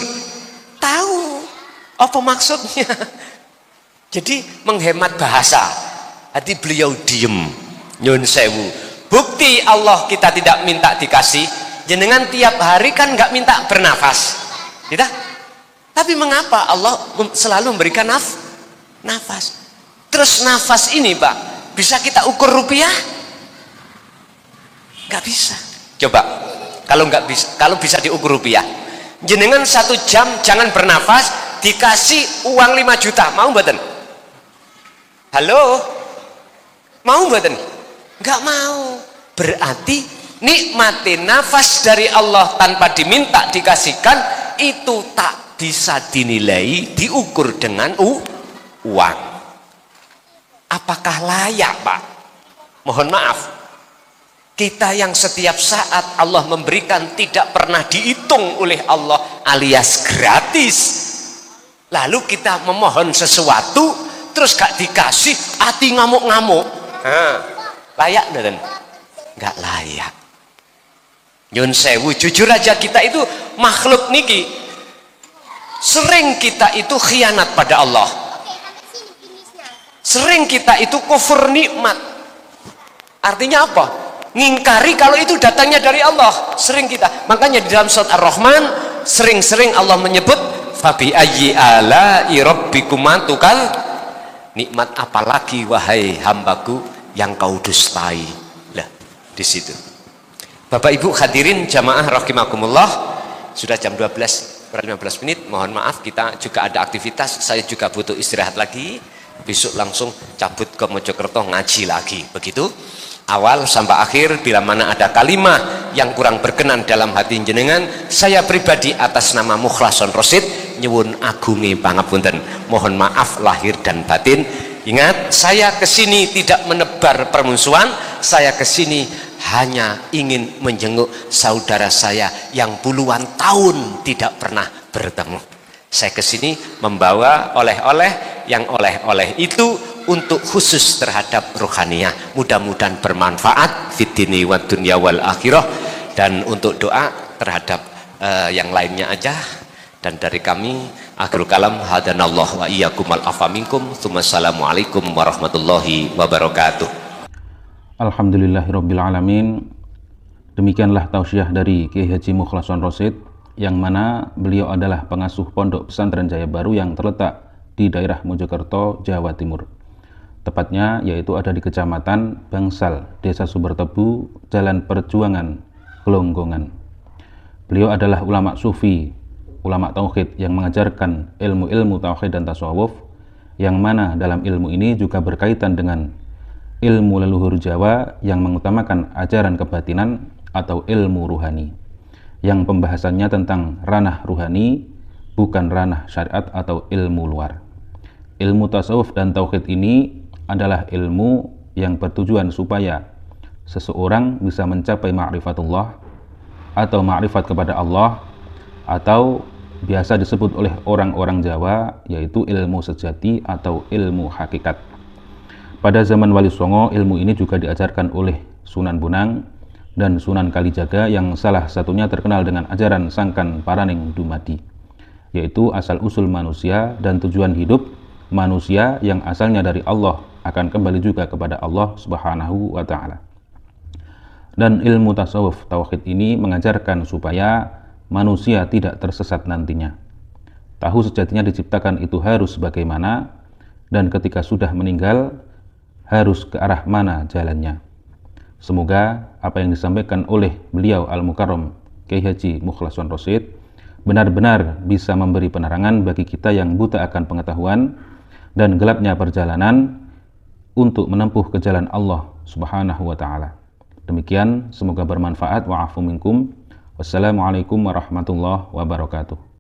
tahu apa maksudnya. Jadi menghemat bahasa, hati beliau diem, nyun sewu. Bukti Allah kita tidak minta dikasih, jenengan tiap hari kan nggak minta bernafas, tidak? Tapi mengapa Allah selalu memberikan nafas? Terus nafas ini, Pak, bisa kita ukur rupiah? Nggak bisa. Coba, kalau bisa diukur rupiah, jenengan 1 jam jangan bernafas, dikasih uang 5 juta, mau mboten? Halo? Mau mboten? Nggak mau. Berarti nikmati nafas dari Allah tanpa diminta dikasihkan, itu tak bisa dinilai, diukur dengan uang. Apakah layak, Pak? Mohon maaf, kita yang setiap saat Allah memberikan tidak pernah dihitung oleh Allah alias gratis, lalu kita memohon sesuatu terus gak dikasih, hati ngamuk-ngamuk, layak dan gak layak. Nyun sewu, jujur aja kita itu makhluk niki, sering kita itu khianat pada Allah, sering kita itu kufur nikmat. Artinya apa? Ngingkari kalau itu datangnya dari Allah, sering kita. Makanya di dalam surat Ar-Rahman sering-sering Allah menyebut fabi ayyi ala'i rabbikuma tukal, nikmat apalagi wahai hambaku yang kau dustai. Lah, di situ. Bapak Ibu hadirin jamaah rahimakumullah, sudah jam 12 kurang 15 menit, mohon maaf kita juga ada aktivitas, saya juga butuh istirahat lagi, besok langsung cabut ke Mojokerto ngaji lagi, begitu. Awal sampai akhir, bila mana ada kalimah yang kurang berkenan dalam hati jenengan, saya pribadi atas nama Mukhlason Rosid nyuwun agungi pangapunten, mohon maaf lahir dan batin. Ingat, saya kesini tidak menebar permusuhan, saya kesini hanya ingin menjenguk saudara saya yang puluhan tahun tidak pernah bertemu. Saya kesini membawa oleh-oleh, yang oleh-oleh itu untuk khusus terhadap ruhaniyah, mudah-mudahan bermanfaat fid dini wad dunya wal akhirah, dan untuk doa terhadap yang lainnya aja. Dan dari kami akhirul kalam, hadanallahu wa iyyakum wal afa minkum, assalamualaikum warahmatullahi wabarakatuh. Alhamdulillahirabbil alamin. Demikianlah tausiah dari Kiai Haji Mukhlason Rosid, yang mana beliau adalah pengasuh Pondok Pesantren Jaya Baru yang terletak di daerah Mojokerto, Jawa Timur. Tepatnya yaitu ada di Kecamatan Bangsal, Desa Sumbertebu, Jalan Perjuangan, Gelonggongan. Beliau adalah ulama sufi, ulama tauhid yang mengajarkan ilmu-ilmu tauhid dan tasawuf, yang mana dalam ilmu ini juga berkaitan dengan ilmu leluhur Jawa yang mengutamakan ajaran kebatinan atau ilmu ruhani, yang pembahasannya tentang ranah ruhani, bukan ranah syariat atau ilmu luar. Ilmu tasawuf dan tauhid ini adalah ilmu yang bertujuan supaya seseorang bisa mencapai ma'rifatullah atau ma'rifat kepada Allah, atau biasa disebut oleh orang-orang Jawa yaitu ilmu sejati atau ilmu hakikat. Pada zaman Wali Songo, ilmu ini juga diajarkan oleh Sunan Bonang dan Sunan Kalijaga, yang salah satunya terkenal dengan ajaran Sangkan Paraning Dumadi, yaitu asal-usul manusia dan tujuan hidup manusia yang asalnya dari Allah akan kembali juga kepada Allah Subhanahu wa Ta'ala. Dan ilmu tasawuf tauhid ini mengajarkan supaya manusia tidak tersesat nantinya. Tahu sejatinya diciptakan itu harus bagaimana, dan ketika sudah meninggal harus ke arah mana jalannya. Semoga apa yang disampaikan oleh beliau Al-Mukarram Kiai Haji Mukhlason Rosyid benar-benar bisa memberi penerangan bagi kita yang buta akan pengetahuan dan gelapnya perjalanan untuk menempuh ke jalan Allah Subhanahu wa taala. Demikian, semoga bermanfaat. Wa'afu minkum. Wassalamualaikum warahmatullahi wabarakatuh.